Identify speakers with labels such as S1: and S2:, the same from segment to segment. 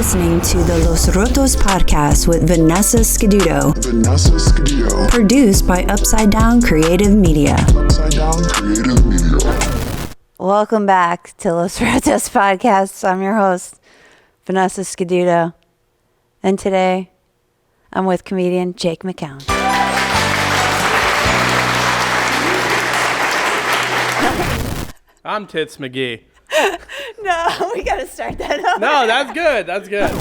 S1: listening to the Los Rotos Podcast with Vanessa Scaduto. Produced by Upside Down Creative Media. Welcome back to Los Rotos Podcast. I'm your host, Vanessa Scaduto. And today, I'm with comedian Jake McCown.
S2: I'm Tits McGee.
S1: No, we gotta start that over.
S2: No, that's good. That's good.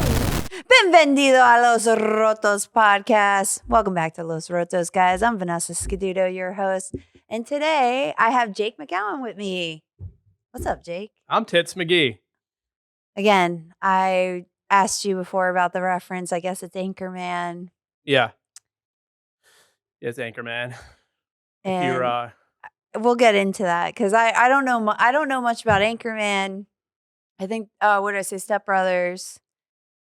S1: Bienvenido a Los Rotos Podcast. Welcome back to Los Rotos, guys. I'm Vanessa Scaduto, your host. And today, I have Jake McCown with me. What's up, Jake?
S2: I'm Tits McGee.
S1: Again, I asked you before about the reference. I guess it's Anchorman.
S2: Yeah. It's Anchorman.
S1: And we'll get into that because I don't know much about Anchorman. I think what did I say? Step Brothers.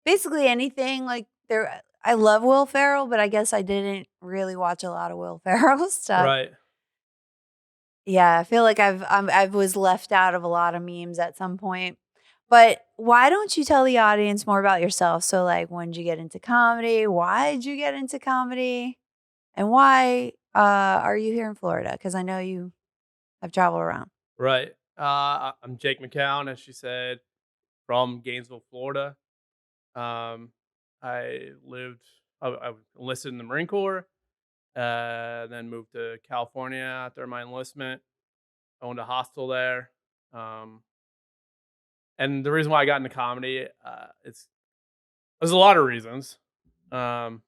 S1: Basically anything like there. I love Will Ferrell, but I guess I didn't really watch a lot of Will Ferrell stuff.
S2: Right.
S1: Yeah, I feel like I was left out of a lot of memes at some point. But why don't you tell the audience more about yourself? So like, when did you get into comedy? Why did you get into comedy? And why are you here in Florida? Because I know you have traveled around.
S2: Right. I'm Jake McCown, as she said, from Gainesville, Florida. I enlisted in the Marine Corps, then moved to California after my enlistment. Owned a hostel there. And the reason why I got into comedy, there's a lot of reasons. But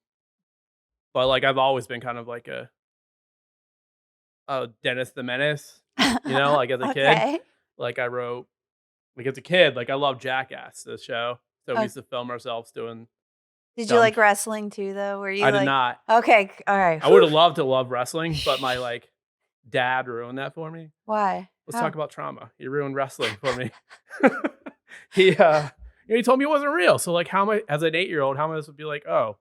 S2: like I've always been kind of like a Dennis the Menace, like as a kid. Like I wrote, like as a kid, like I love Jackass, the show. So we used to film ourselves doing.
S1: Did you like wrestling too, though? Were you?
S2: I did not.
S1: Okay, all right.
S2: I would have loved to love wrestling, but my dad ruined that for me.
S1: Why?
S2: Let's talk about trauma. He ruined wrestling for me. He told me it wasn't real. So like, how am I, as an 8-year-old, how am I supposed to be like, oh,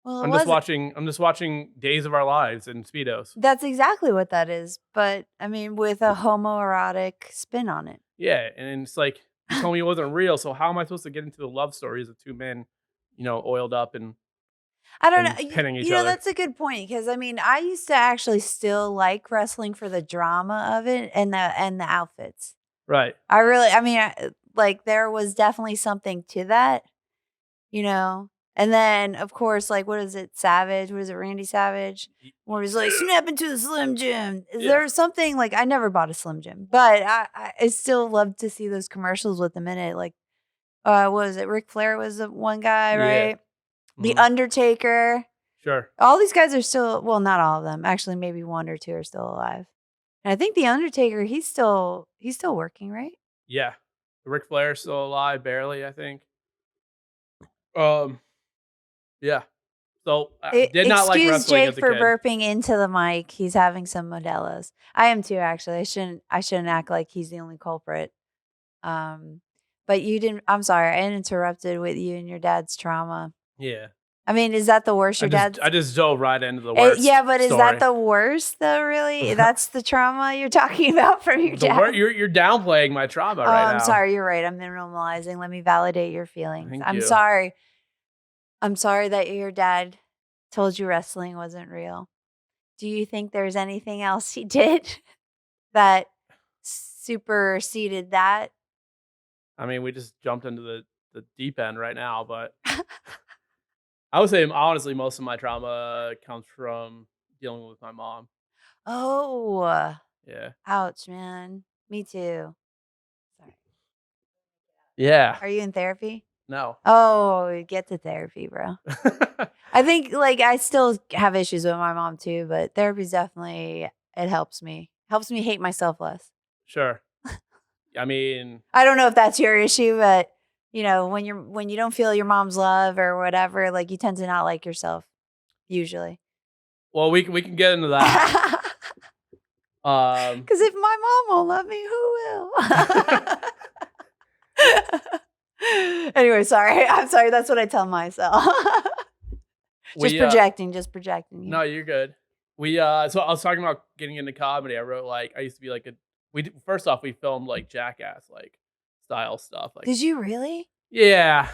S1: well,
S2: I'm just watching Days of Our Lives in Speedos.
S1: That's exactly what that is. But I mean, with a homoerotic spin on it.
S2: Yeah, and it's like you told me it wasn't real. So how am I supposed to get into the love stories of two men, oiled up and
S1: I don't know.
S2: Pinning each other?
S1: That's a good point because I mean, I used to actually still like wrestling for the drama of it and the outfits.
S2: Right.
S1: There was definitely something to that, And then, of course, like, what is it? Savage? What is it? Randy Savage? Where he's like, snap into the Slim Jim. Is there something like, I never bought a Slim Jim, but I still love to see those commercials with them in it. Like, what was it? Ric Flair was the one guy, right? Mm-hmm. The Undertaker.
S2: Sure.
S1: All these guys are still, well, not all of them. Actually, maybe one or two are still alive. And I think the Undertaker, he's still working, right?
S2: Yeah. Ric Flair's still alive, barely, I think. Yeah. So I did not like wrestling as a kid.
S1: Excuse Jake for burping into the mic. He's having some Modelo's. I am too, actually. I shouldn't act like he's the only culprit. But you didn't. I'm sorry. I interrupted with you and your dad's trauma.
S2: Yeah.
S1: I mean, is that the worst?
S2: I just dove right into the worst.
S1: Yeah, but is
S2: story.
S1: that the worst though? Really, that's the trauma you're talking about from your dad.
S2: You're downplaying my trauma right now.
S1: I'm sorry. You're right. I'm normalizing. Let me validate your feelings.
S2: I'm
S1: sorry. I'm sorry that your dad told you wrestling wasn't real. Do you think there's anything else he did that superseded that?
S2: I mean, we just jumped into the deep end right now, but I would say, honestly, most of my trauma comes from dealing with my mom.
S1: Oh.
S2: Yeah.
S1: Ouch, man. Me too. Sorry.
S2: Yeah.
S1: Are you in therapy?
S2: No.
S1: Oh, get to therapy, bro. I think I still have issues with my mom too, but therapy's definitely, it helps me hate myself less.
S2: Sure. I mean,
S1: I don't know if that's your issue, but when you don't feel your mom's love or whatever, like you tend to not like yourself usually.
S2: Well, we can get into that.
S1: Because if my mom won't love me, who will? Anyway, sorry. I'm sorry. That's what I tell myself. Just projecting.
S2: No, you're good. So I was talking about getting into comedy. I wrote I used to be first off, we filmed Jackass style stuff.
S1: Did you really?
S2: Yeah.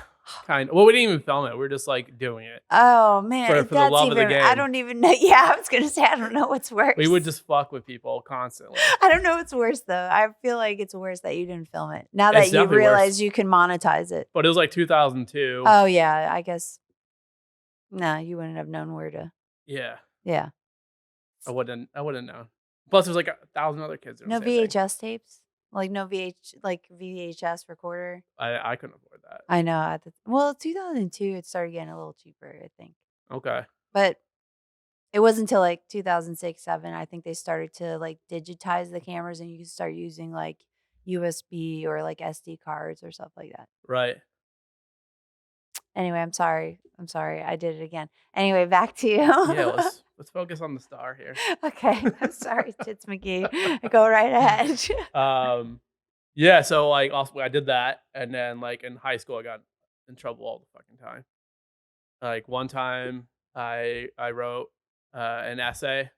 S2: Well, we didn't even film it. We were just like doing it.
S1: Oh man,
S2: For the love of the game.
S1: I don't even know. Yeah, I was gonna say I don't know what's worse.
S2: We would just fuck with people constantly.
S1: I don't know what's worse though. I feel like it's worse that you didn't film it. Now that
S2: It's
S1: you
S2: definitely
S1: realize
S2: worse.
S1: you can monetize it.
S2: But it was like 2002.
S1: Oh yeah, I guess. No, you wouldn't have known where to.
S2: Yeah.
S1: Yeah.
S2: I wouldn't know. Plus, there's like 1,000 other kids doing
S1: No
S2: the same thing.
S1: VHS tapes, like no VHS recorder.
S2: I couldn't afford that.
S1: I know. 2002, it started getting a little cheaper, I think.
S2: Okay.
S1: But it wasn't until like 2006, 7, I think they started to like digitize the cameras and you could start using like USB or like SD cards or stuff like that.
S2: Right.
S1: Anyway, I'm sorry. I did it again. Anyway, back to you.
S2: Yeah, let's focus on the star here.
S1: Okay. I'm sorry, Tits McGee. Go right ahead.
S2: Yeah, so like also I did that, and then like in high school I got in trouble all the fucking time. Like one time I wrote an essay.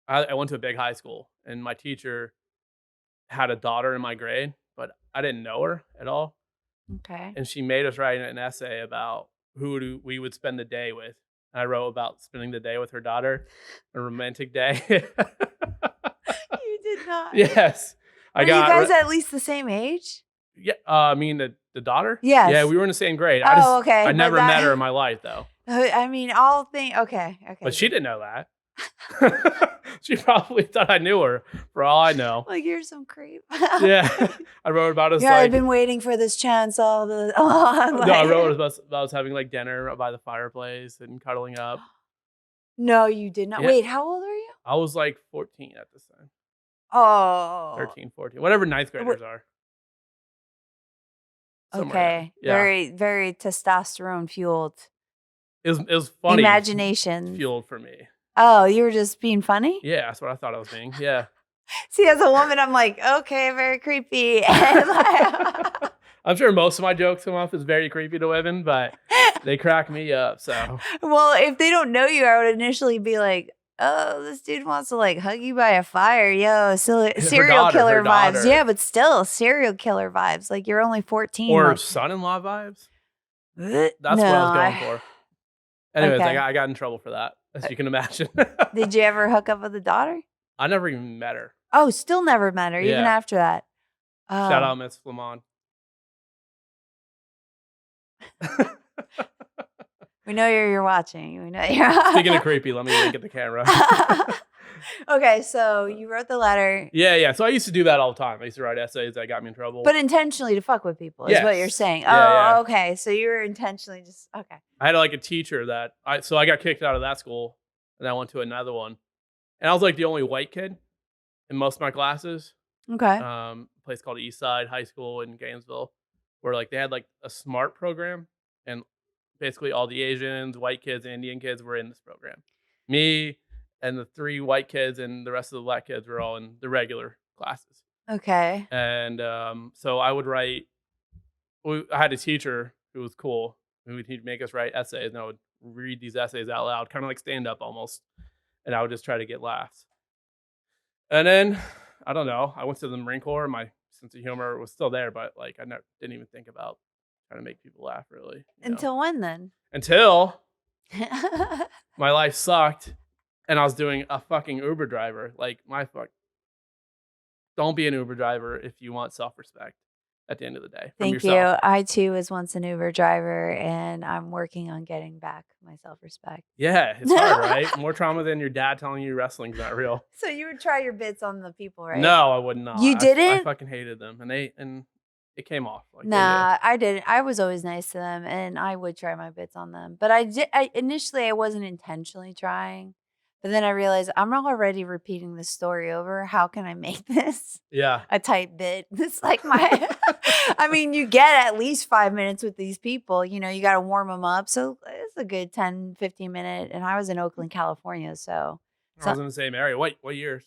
S2: I went to a big high school, and my teacher had a daughter in my grade, but I didn't know her at all.
S1: Okay.
S2: And she made us write an essay about we would spend the day with. And I wrote about spending the day with her daughter, a romantic day.
S1: You did not.
S2: Yes.
S1: Are you guys at least the same age?
S2: Yeah, I mean the daughter?
S1: Yes.
S2: Yeah, we were in the same grade.
S1: Okay.
S2: I never met her in my life though.
S1: I mean, okay.
S2: But she didn't know that. She probably thought I knew her, for all I know.
S1: Like, you're some creep.
S2: Yeah, I wrote about us.
S1: Yeah, I've been waiting for this chance all along.
S2: No, I wrote about us having like dinner by the fireplace and cuddling up.
S1: No, you did not.
S2: Yeah.
S1: Wait, how old are you?
S2: I was like 14 at this time.
S1: Oh.
S2: 13, 14, whatever ninth graders are.
S1: Okay.
S2: Yeah.
S1: Very, very testosterone fueled.
S2: It was funny.
S1: Imagination
S2: fueled for me.
S1: Oh, you were just being funny?
S2: Yeah, that's what I thought I was being. Yeah.
S1: See, as a woman, I'm like, okay, very creepy.
S2: I'm sure most of my jokes come off as very creepy to women, but they crack me up. So,
S1: well, if they don't know you, I would initially be like, oh, this dude wants to like hug you by a fire. Yo, serial killer vibes. Yeah, but still serial killer vibes. Like you're only 14.
S2: Or
S1: like,
S2: son-in-law vibes.
S1: That's
S2: what I was going for. Anyways,
S1: okay.
S2: I got in trouble for that, as you can imagine.
S1: Did you ever hook up with the daughter?
S2: I never even met her.
S1: Oh, still never met her, even after that.
S2: Shout out Miss Flamon.
S1: We know you're watching. We know you're
S2: Speaking of creepy, let me look at the camera.
S1: Okay, so you wrote the letter.
S2: Yeah. So I used to do that all the time. I used to write essays that got me in trouble.
S1: But intentionally to fuck with people is what you're saying.
S2: Yeah.
S1: Okay. So you were intentionally just, okay.
S2: I had like a teacher that, so I got kicked out of that school, and I went to another one. And I was like the only white kid in most of my classes.
S1: Okay.
S2: A place called Eastside High School in Gainesville, where like they had like a SMART program, and basically all the Asians, white kids, and Indian kids were in this program. Me and the 3 white kids and the rest of the black kids were all in the regular classes.
S1: Okay.
S2: And so I would write. I had a teacher who was cool. He'd make us write essays, and I would read these essays out loud, kind of like stand up almost. And I would just try to get laughs. And then, I don't know, I went to the Marine Corps. My sense of humor was still there, but like I didn't even think about trying to make people laugh, really.
S1: Until when then?
S2: Until my life sucked, and I was doing a fucking Uber driver. Like, don't be an Uber driver if you want self-respect at the end of the day.
S1: Thank you. I too was once an Uber driver, and I'm working on getting back my self-respect.
S2: Yeah, it's hard, right? More trauma than your dad telling you wrestling's not real.
S1: So you would try your bits on the people, right?
S2: No, I would not.
S1: You didn't?
S2: I fucking hated them, and it came off. Like,
S1: nah, I didn't. I was always nice to them, and I would try my bits on them. But initially I wasn't intentionally trying. But then I realized I'm already repeating the story over. How can I make this a tight bit? This like my, I mean, you get at least 5 minutes with these people. You know, you got to warm them up. So it's a good 10, 15 minute. And I was in Oakland, California. So
S2: I was in the same area. What years?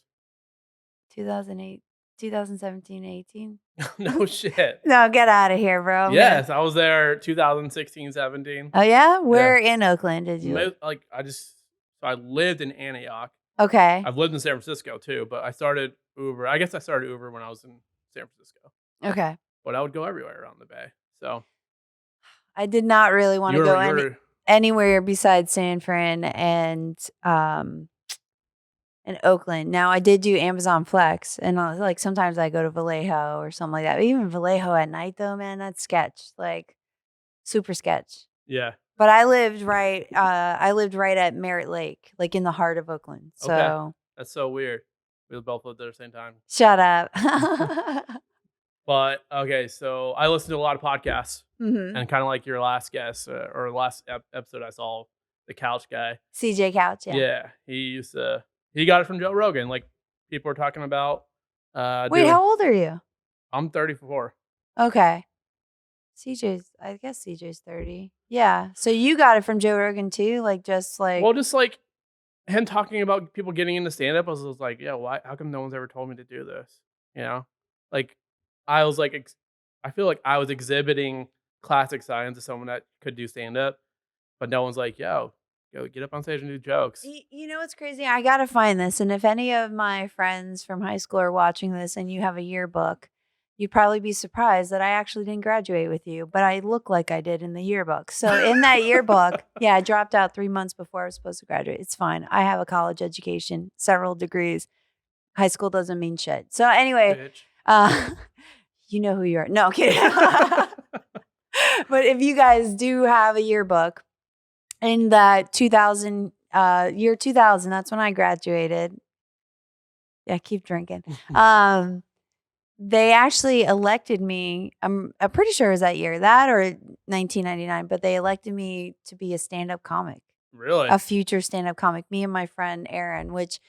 S1: 2008, 2017, 18.
S2: No shit.
S1: No, get out of here, bro.
S2: Yes, I was there 2016, 17.
S1: Oh, yeah? Where in Oakland did you live?
S2: Like, I lived in Antioch.
S1: Okay.
S2: I've lived in San Francisco too, but I started Uber. I guess I started Uber when I was in San Francisco.
S1: Okay.
S2: But I would go everywhere around the Bay. So
S1: I did not really want to go anywhere besides San Fran and Oakland. Now I did do Amazon Flex, and like sometimes I go to Vallejo or something like that. But even Vallejo at night though, man, that's sketch, like super sketch.
S2: Yeah.
S1: But I lived right at Merritt Lake, like in the heart of Oakland. So
S2: okay. That's so weird. We both lived there at the same time.
S1: Shut up.
S2: But okay, so I listen to a lot of podcasts,
S1: and
S2: kind of like your last guest or last episode I saw, the Couch guy,
S1: CJ Couch.
S2: Yeah, he got it from Joe Rogan. Like people were talking about.
S1: Wait, how old are you?
S2: I'm 34.
S1: Okay. I guess CJ's 30. Yeah. So you got it from Joe Rogan too? Just like
S2: him talking about people getting into stand-up. I was like, yeah, why? How come no one's ever told me to do this? You know? Like, I was like, I feel like I was exhibiting classic signs of someone that could do stand-up, but no one's like, yo, get up on stage and do jokes.
S1: You know what's crazy? I got to find this. And if any of my friends from high school are watching this and you have a yearbook, you'd probably be surprised that I actually didn't graduate with you, but I look like I did in the yearbook. So in that yearbook, yeah, I dropped out 3 months before I was supposed to graduate. It's fine. I have a college education, several degrees. High school doesn't mean shit. So anyway, you know who you are. No, I'm kidding. But if you guys do have a yearbook in that year 2000, that's when I graduated. Yeah, keep drinking. They actually elected me. I'm pretty sure it was that year, that or 1999, but they elected me to be a stand-up comic.
S2: Really?
S1: A future stand-up comic. Me and my friend Aaron, which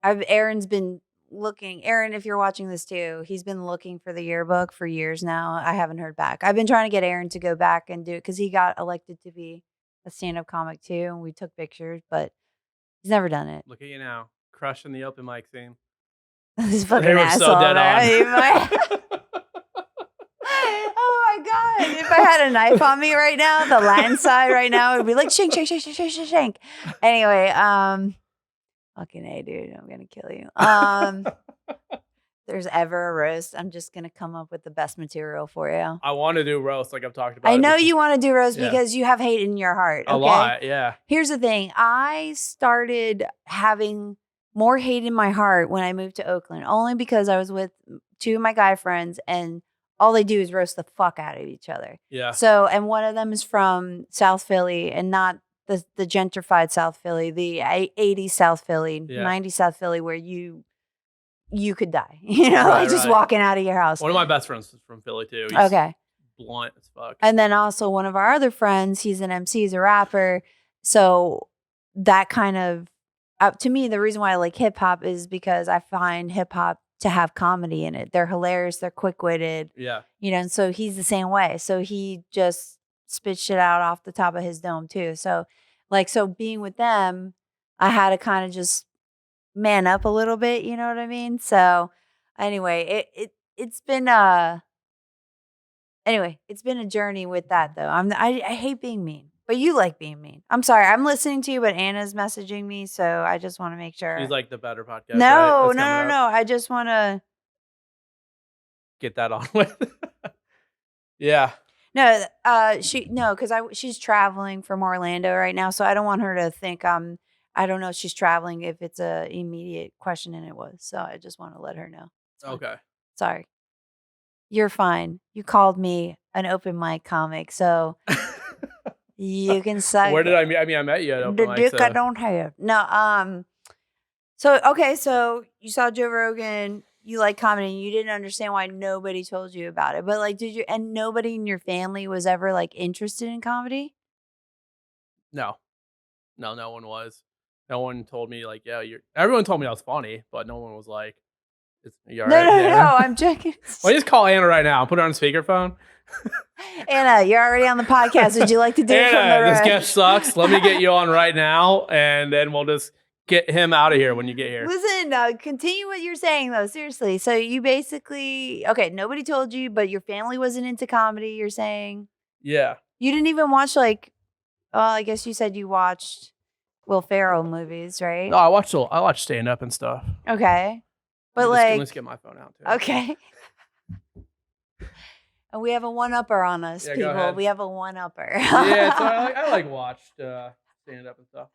S1: Aaron's been looking. Aaron, if you're watching this too, he's been looking for the yearbook for years now. I haven't heard back. I've been trying to get Aaron to go back and do it because he got elected to be a stand-up comic too, and we took pictures, but he's never done it.
S2: Look at you now, crushing the open mic scene.
S1: This fucking asshole. So dead on. Oh my God. If I had a knife on me right now, the Latin side right now, it would be like shank, shank, shank, shank, shank, shank. Anyway, fucking A, dude, I'm gonna kill you. If there's ever a roast, I'm just gonna come up with the best material for you.
S2: I want to do roast, like I've talked about.
S1: I know you want to do roast because you have hate in your heart. Okay?
S2: A lot, yeah.
S1: Here's the thing. I started having more hate in my heart when I moved to Oakland, only because I was with two of my guy friends and all they do is roast the fuck out of each other.
S2: Yeah.
S1: So, and one of them is from South Philly and not the gentrified South Philly, the 80s South Philly, 90s South Philly, where you could die, just walking out of your house.
S2: One of my best friends is from Philly too. He's blunt as fuck.
S1: And then also one of our other friends, he's an MC, he's a rapper. So that kind of, to me, the reason why I like hip hop is because I find hip hop to have comedy in it. They're hilarious. They're quick witted.
S2: Yeah.
S1: And so he's the same way. So he just spits shit out off the top of his dome too. So being with them, I had to kind of just man up a little bit. You know what I mean? So anyway, it's been a journey with that though. I hate being mean. But you like being mean. I'm sorry. I'm listening to you, but Anna's messaging me, so I just want to make sure.
S2: She's like the better podcast.
S1: No. I just want to
S2: get that on with. Yeah.
S1: No, because she's traveling from Orlando right now, so I don't want her to think I don't know if she's traveling if it's a immediate question, and it was. So I just want to let her know.
S2: Okay.
S1: Sorry. You're fine. You called me an open mic comic, so. You can suck.
S2: Where did I meet? I mean, I met you at open mic.
S1: The dick I don't have. No. So you saw Joe Rogan. You like comedy. And you didn't understand why nobody told you about it. But did you? And nobody in your family was ever interested in comedy.
S2: No, no one was. No one told me everyone told me I was funny, but no one was like, "You're right."
S1: No. I'm joking.
S2: Well, just call Anna right now. Put her on speakerphone.
S1: Anna, you're already on the podcast. Would you like to do it from the
S2: this guest sucks. Let me get you on right now, and then we'll just get him out of here when you get here.
S1: Listen, continue what you're saying, though. Seriously. So you basically, nobody told you, but your family wasn't into comedy, you're saying?
S2: Yeah.
S1: You didn't even watch, I guess you said you watched Will Ferrell movies, right?
S2: No, I watched stand-up and stuff.
S1: Okay. But
S2: let's get my phone out, too.
S1: Okay. We have a one-upper on us,
S2: Yeah, go
S1: people.
S2: ahead.
S1: We have a one-upper.
S2: Yeah, so I like watched stand-up and stuff.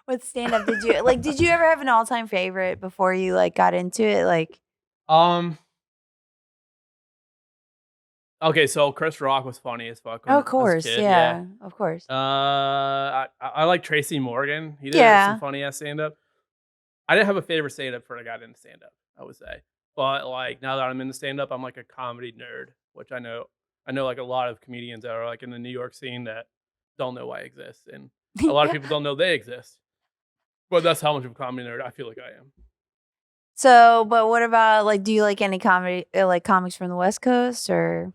S1: What stand-up did you like? Did you ever have an all-time favorite before you like got into it? Like,
S2: Okay, so Chris Rock was funny as fuck.
S1: of course,
S2: As a kid,
S1: yeah, of course.
S2: I like Tracy Morgan. He did some funny ass stand-up. I didn't have a favorite stand-up before I got into stand-up, I would say. But like now that I'm in the stand-up, I'm like a comedy nerd, which I know like a lot of comedians that are like in the New York scene that don't know I exist, and a lot of people don't know they exist. But that's how much of a comedy nerd I feel like I am.
S1: So, but what about like? Do you like any comedy, like comics from the West Coast, or?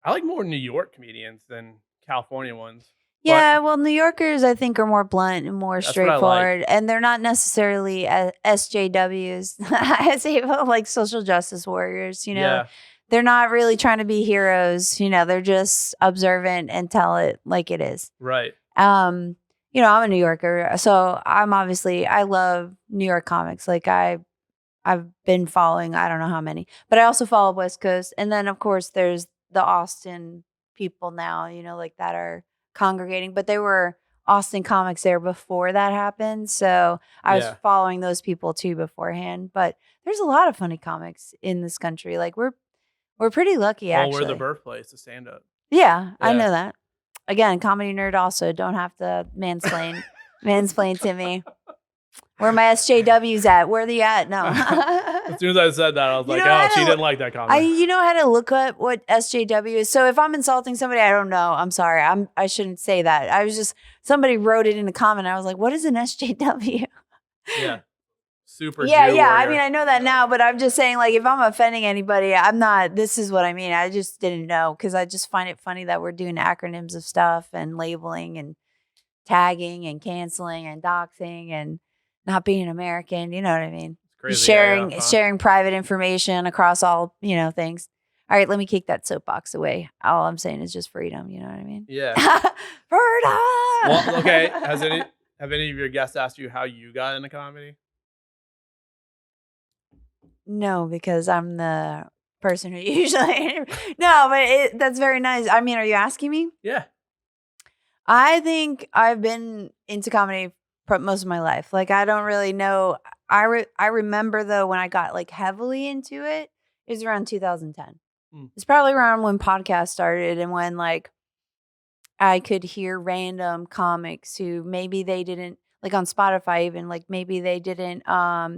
S2: I like more New York comedians than California ones.
S1: Yeah, well, New Yorkers, I think, are more blunt and more straightforward, and they're not necessarily SJWs, as like social justice warriors. You know, they're not really trying to be heroes. You know, they're just observant and tell it like it is.
S2: Right.
S1: You know, I'm a New Yorker, so I love New York comics. Like I've been following, I don't know how many, but I also follow West Coast, and then of course there's the Austin people now. You know, like that are congregating, but they were Austin comics there before that happened. So I was following those people too beforehand. But there's a lot of funny comics in this country. Like we're pretty lucky, actually.
S2: We're the birthplace of stand-up.
S1: Yeah, I know that. Again, comedy nerd also. Don't have to mansplain to me. Where my SJWs at? Where are they at? No.
S2: As soon as I said that, I was like, oh, she didn't like that comment.
S1: I had to look up what SJW is. So if I'm insulting somebody, I don't know. I'm sorry. I shouldn't say that. Somebody wrote it in a comment. I was like, what is an SJW?
S2: Yeah. Super.
S1: Yeah. I mean, I know that now, but I'm just saying, like, if I'm offending anybody, I'm not. This is what I mean. I just didn't know because I just find it funny that we're doing acronyms of stuff and labeling and tagging and canceling and doxing and not being an American, you know what I mean?
S2: Crazy,
S1: sharing private information across all, things. All right, let me kick that soapbox away. All I'm saying is just freedom, you know what I mean?
S2: Yeah.
S1: Freedom!
S2: Well, okay. Have any of your guests asked you how you got into comedy?
S1: No, because I'm the person who usually... No, but that's very nice. I mean, are you asking me?
S2: Yeah.
S1: I think I've been into comedy most of my life. Like, I don't really know. I remember, though, when I got, like, heavily into it, it was around 2010. It's probably around when podcasts started and when, like, I could hear random comics who maybe they didn't, like, on Spotify even, like, maybe they didn't,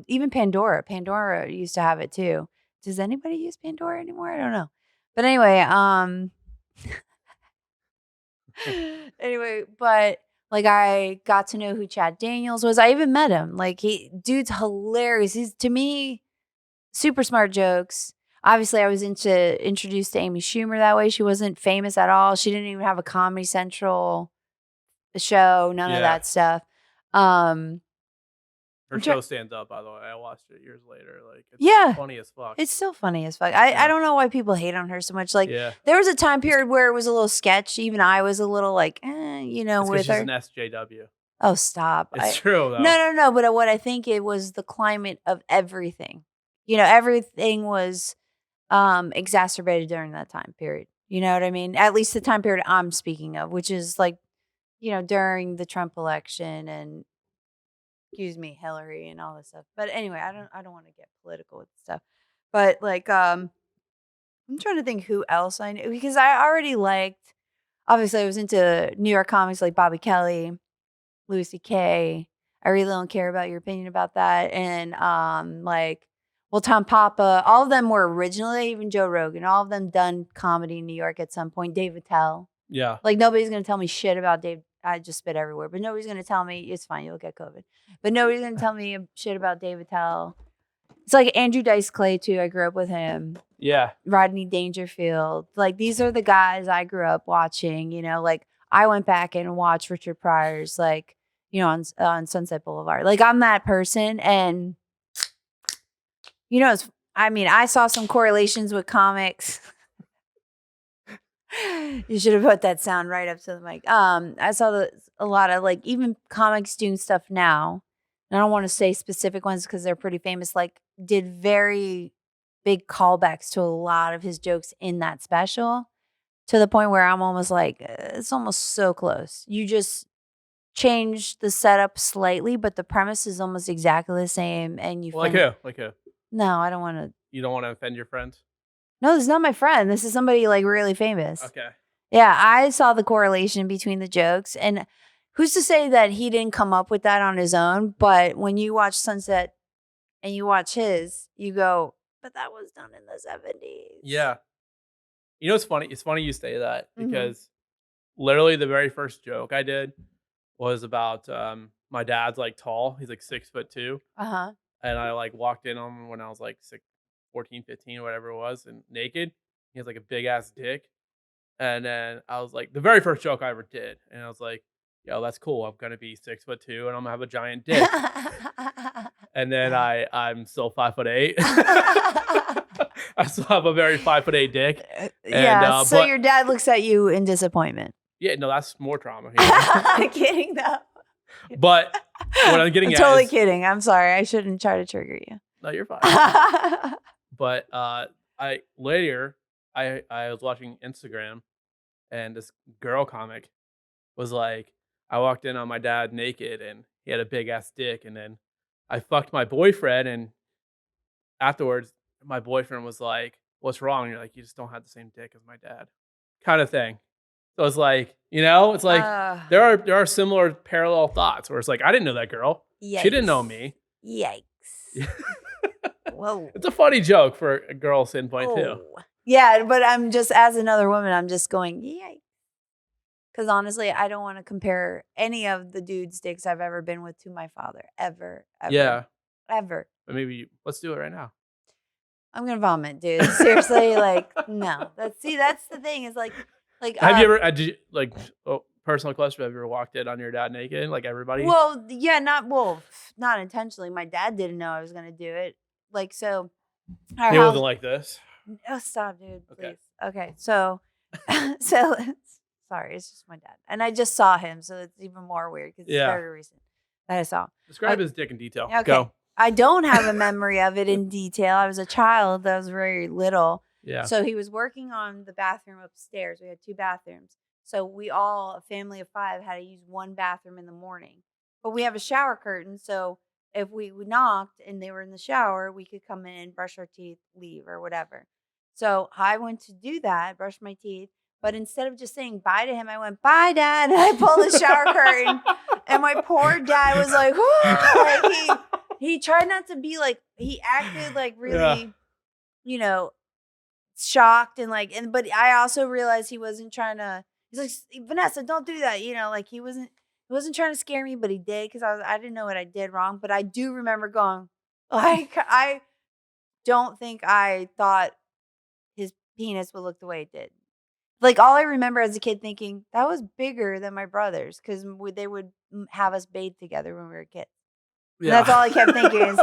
S1: even Pandora. Pandora used to have it, too. Does anybody use Pandora anymore? I don't know. But anyway, but... Like, I got to know who Chad Daniels was. I even met him. Like, dude's hilarious. He's, to me, super smart jokes. Obviously, I was introduced to Amy Schumer that way. She wasn't famous at all. She didn't even have a Comedy Central show. None of that stuff.
S2: Her show stands up, by the way. I watched it years later. Like, it's funny as fuck.
S1: It's still funny as fuck. I don't know why people hate on her so much. Like, there was a time period where it was a little sketch. Even I was a little like,
S2: it's
S1: with
S2: she's
S1: her.
S2: An SJW.
S1: Oh, stop.
S2: It's true, though.
S1: No. But what I think it was the climate of everything. Everything was exacerbated during that time period. You know what I mean? At least the time period I'm speaking of, which is like, during the Trump election and Hillary and all this stuff. But anyway, I don't want to get political with stuff. But like, I'm trying to think who else I knew because I already liked. Obviously, I was into New York comics like Bobby Kelly, Louis C.K. I really don't care about your opinion about that. And Tom Papa. All of them were originally, even Joe Rogan. All of them done comedy in New York at some point. Dave Attell.
S2: Yeah.
S1: Like nobody's gonna tell me shit about Dave. I just spit everywhere, but nobody's going to tell me, it's fine, you'll get COVID. But nobody's going to tell me shit about Dave Attell. It's like Andrew Dice Clay, too. I grew up with him.
S2: Yeah.
S1: Rodney Dangerfield. Like, these are the guys I grew up watching, Like, I went back and watched Richard Pryor's, like, on Sunset Boulevard. Like, I'm that person. And, I saw some correlations with comics. You should have put that sound right up to the mic. I saw a lot of like even comics doing stuff now. And I don't want to say specific ones because they're pretty famous. Like did very big callbacks to a lot of his jokes in that special, to the point where I'm almost like, it's almost so close. You just change the setup slightly, but the premise is almost exactly the same. And you
S2: Well, like who?
S1: No, I don't want to.
S2: You don't want to offend your friends?
S1: No, this is not my friend. This is somebody like really famous.
S2: Okay.
S1: Yeah, I saw the correlation between the jokes, and who's to say that he didn't come up with that on his own? But when you watch Sunset and you watch his, you go, but that was done in the 70s.
S2: Yeah. You know, it's funny. It's funny you say that because literally the very first joke I did was about my dad's like tall. He's like 6'2". And I like walked in on him when I was like 14, 15, or whatever it was, and naked. He has like a big ass dick. And then I was like, the very first joke I ever did, and I was like, yo, that's cool. I'm gonna be 6'2" and I'm gonna have a giant dick. And then I'm still 5'8". I still have a very 5'8" dick.
S1: Yeah. So your dad looks at you in disappointment.
S2: Yeah, no, that's more trauma.
S1: I'm kidding though.
S2: But what I'm getting
S1: I'm
S2: at
S1: totally
S2: is,
S1: kidding. I'm sorry. I shouldn't try to trigger you.
S2: no, you're fine. But I was watching Instagram, and this girl comic was like, I walked in on my dad naked, and he had a big ass dick, and then I fucked my boyfriend, and afterwards my boyfriend was like, what's wrong? And you're like, you just don't have the same dick as my dad, kind of thing. So it's like, it's like there are similar parallel thoughts where it's like, I didn't know that girl.
S1: Yikes.
S2: She didn't know me.
S1: Yikes. Whoa.
S2: It's a funny joke for a girl standpoint too.
S1: Yeah, but I'm just, as another woman, I'm just going, yikes. Because honestly, I don't want to compare any of the dude's dicks I've ever been with to my father. Ever.
S2: Yeah.
S1: Ever.
S2: But maybe let's do it right now.
S1: I'm going to vomit, dude. Seriously, like, no. That's the thing is like.
S2: Have you ever, personal question, have you ever walked in on your dad naked, like everybody?
S1: Well, yeah, not intentionally. My dad didn't know I was going to do it. Like, so.
S2: He wasn't like this.
S1: Oh, stop, dude, please.
S2: Okay.
S1: Okay, so sorry, it's just my dad. And I just saw him, so it's even more weird because it's very recent that I saw.
S2: Describe his dick in detail.
S1: Okay.
S2: Go.
S1: I don't have a memory of it in detail. I was a child. I was very little.
S2: Yeah.
S1: So he was working on the bathroom upstairs. We had 2 bathrooms. So we all, a family of 5, had to use one bathroom in the morning. But we have a shower curtain, so if we knocked and they were in the shower, we could come in, brush our teeth, leave, or whatever. So I went to do that, brush my teeth. But instead of just saying bye to him, I went, bye, Dad. And I pulled the shower curtain. And my poor dad was like, like he tried not to be like, he acted like really, shocked but I also realized he wasn't trying to, he's like, Vanessa, don't do that. Like he wasn't trying to scare me, but he did because I didn't know what I did wrong. But I do remember going, like, I don't think I thought his penis would look the way it did. Like, all I remember as a kid thinking, that was bigger than my brother's because they would have us bathe together when we were kids. Yeah. And that's all I kept thinking is,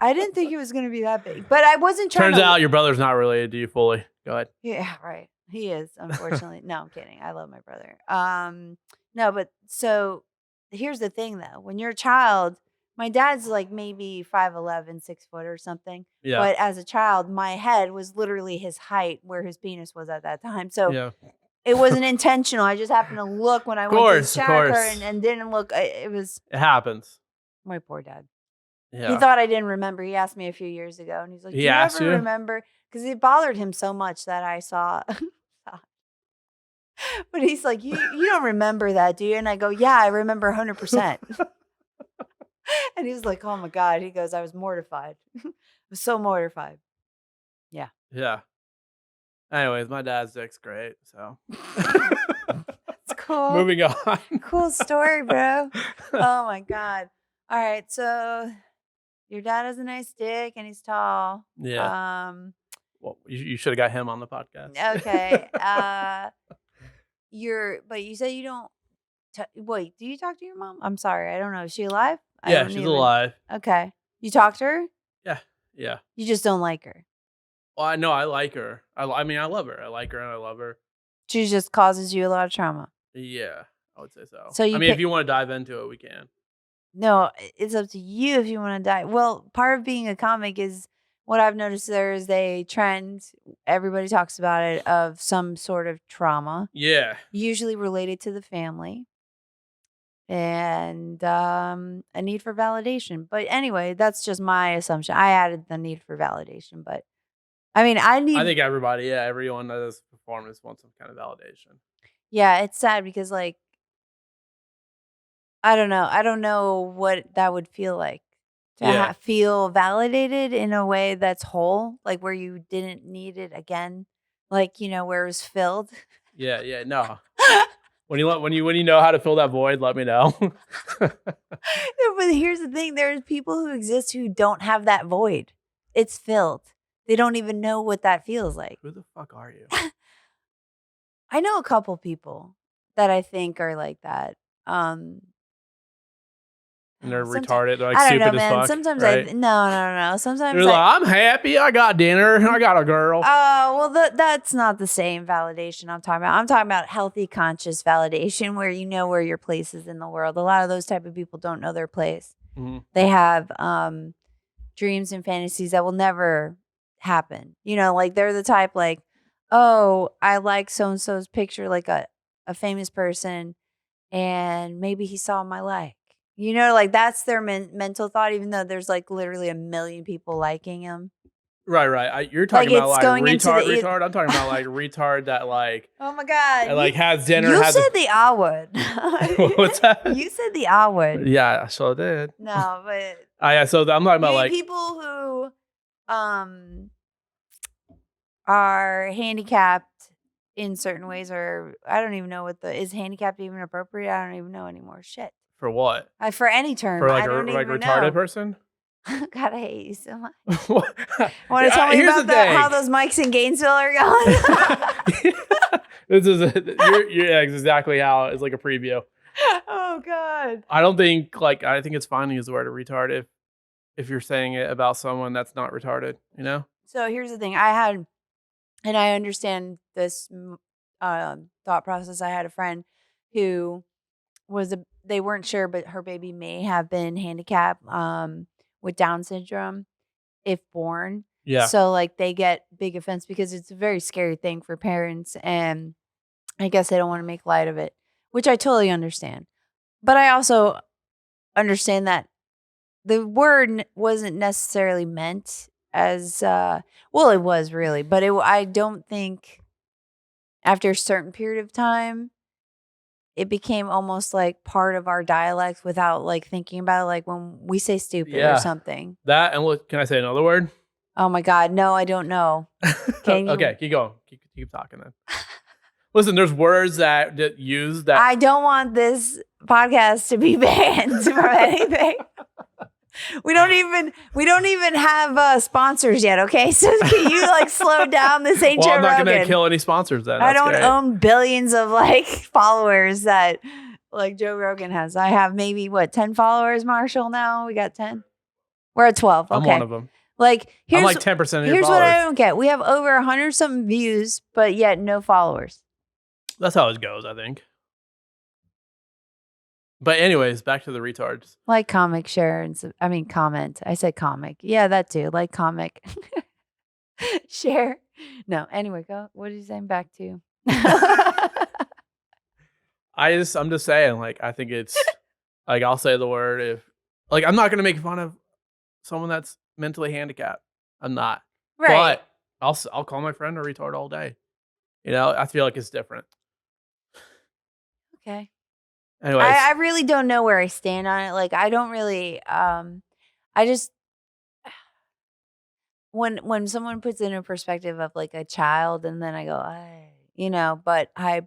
S1: I didn't think it was going to be that big. But I wasn't trying
S2: Turns out your brother's not related to you fully. Go ahead.
S1: Yeah, right. He is, unfortunately. No, I'm kidding. I love my brother. No, but so here's the thing, though. When you're a child, my dad's like maybe 5'11", 6 foot or something.
S2: Yeah.
S1: But as a child, my head was literally his height where his penis was at that time. So it wasn't intentional. I just happened to look when I went to the shower curtain and didn't look. It
S2: happens.
S1: My poor dad.
S2: Yeah.
S1: He thought I didn't remember. He asked me a few years ago, and he's like, "Do you ever remember?" Because it bothered him so much that I saw. But he's like, "You don't remember that, do you?" And I go, "Yeah, I remember 100%." And he was like, "Oh my God!" He goes, "I was mortified. I was so mortified." Yeah.
S2: Yeah. Anyways, my dad's dick's great. So.
S1: That's cool.
S2: Moving on.
S1: Cool story, bro. Oh my God. All right, so your dad has a nice dick and he's tall.
S2: Yeah. Well, you should have got him on the podcast.
S1: Okay. But you said you don't. Wait, do you talk to your mom? I'm sorry, I don't know. Is she alive?
S2: Yeah, she's alive.
S1: Okay. You talk to her?
S2: Yeah. Yeah.
S1: You just don't like her.
S2: Well, I know I like her. I mean, I love her. I like her and I love her.
S1: She just causes you a lot of trauma.
S2: Yeah, I would say so.
S1: So
S2: if you want to dive into it, we can.
S1: No, it's up to you if you want to die. Well, part of being a comic is what I've noticed, there is a trend, everybody talks about it, of some sort of trauma.
S2: Yeah.
S1: Usually related to the family. And a need for validation. But anyway, that's just my assumption. I added the need for validation. But I mean,
S2: I think everyone that does performance wants some kind of validation.
S1: Yeah, it's sad because, like, I don't know. I don't know what that would feel like. To feel validated in a way that's whole, like where you didn't need it again, like, where it was filled.
S2: Yeah, no. When you know how to fill that void, let me know.
S1: No, but here's the thing: there's people who exist who don't have that void. It's filled. They don't even know what that feels like.
S2: Who the fuck are you?
S1: I know a couple people that I think are like that.
S2: And they're retarded. They're like
S1: I don't
S2: stupid
S1: know, man.
S2: as fuck.
S1: Sometimes
S2: right?
S1: No. Sometimes
S2: they're like, I'm happy. I got dinner. I got a girl.
S1: Oh, well, that's not the same validation I'm talking about. I'm talking about healthy, conscious validation where you know where your place is in the world. A lot of those type of people don't know their place.
S2: Mm-hmm.
S1: They have dreams and fantasies that will never happen. Like they're the type like, oh, I like so-and-so's picture, like a famous person, and maybe he saw my like. Like that's their mental thought, even though there's like literally 1 million people liking him.
S2: Right. You're talking about like retard. I'm talking about like retard that like.
S1: Oh my God.
S2: That, like has dinner.
S1: You said the I would.
S2: What's that?
S1: You said the I would.
S2: Yeah, I sure did.
S1: No, but.
S2: Yeah, so I'm talking about like.
S1: People who are handicapped in certain ways, or I don't even know is handicapped even appropriate? I don't even know anymore. Shit.
S2: For what?
S1: For any term.
S2: For like
S1: I don't
S2: like
S1: even
S2: retarded
S1: know.
S2: person?
S1: God, I hate you so much. Want to tell me about how those mics in Gainesville are going?
S2: This is you're exactly how it's like a preview.
S1: Oh God.
S2: I don't think I think it's fine to use the word retarded if you're saying it about someone that's not retarded,
S1: So here's the thing. I understand this thought process. I had a friend who they weren't sure, but her baby may have been handicapped with Down syndrome if born.
S2: Yeah.
S1: So like they get big offense because it's a very scary thing for parents, and I guess they don't want to make light of it, which I totally understand. But I also understand that the word wasn't necessarily meant as well, it was really, but I don't think after a certain period of time it became almost like part of our dialect without like thinking about it, like when we say stupid or something.
S2: That, and can I say another word?
S1: Oh my God, no, I don't know. Can you?
S2: Okay, keep going. Keep talking then. Listen, there's words that use that.
S1: I don't want this podcast to be banned from anything. We don't even have sponsors yet, okay? So can you like slow down? This ain't Joe Rogan.
S2: I'm not going to kill any sponsors then.
S1: I don't own billions of like followers that like Joe Rogan has. I have maybe 10 followers, Marshall, now? We got 10? We're at 12. Okay.
S2: I'm one of them.
S1: Like
S2: I'm like 10% of your followers.
S1: Here's what I don't get. We have over 100 something views, but yet no followers.
S2: That's how it goes, I think. But anyways, back to the retards.
S1: Like, comic, share, and comment. I said comic. Yeah, that too. Like, comic. Share. No, anyway, go. What are you saying? Back to.
S2: I'm just saying, like, I think it's, like, I'll say the word if, like, I'm not going to make fun of someone that's mentally handicapped. I'm not.
S1: Right.
S2: But I'll call my friend a retard all day. I feel like it's different.
S1: Okay.
S2: Anyways.
S1: I really don't know where I stand on it. Like, I don't really, I just, when someone puts it in a perspective of like a child, and then I go, but I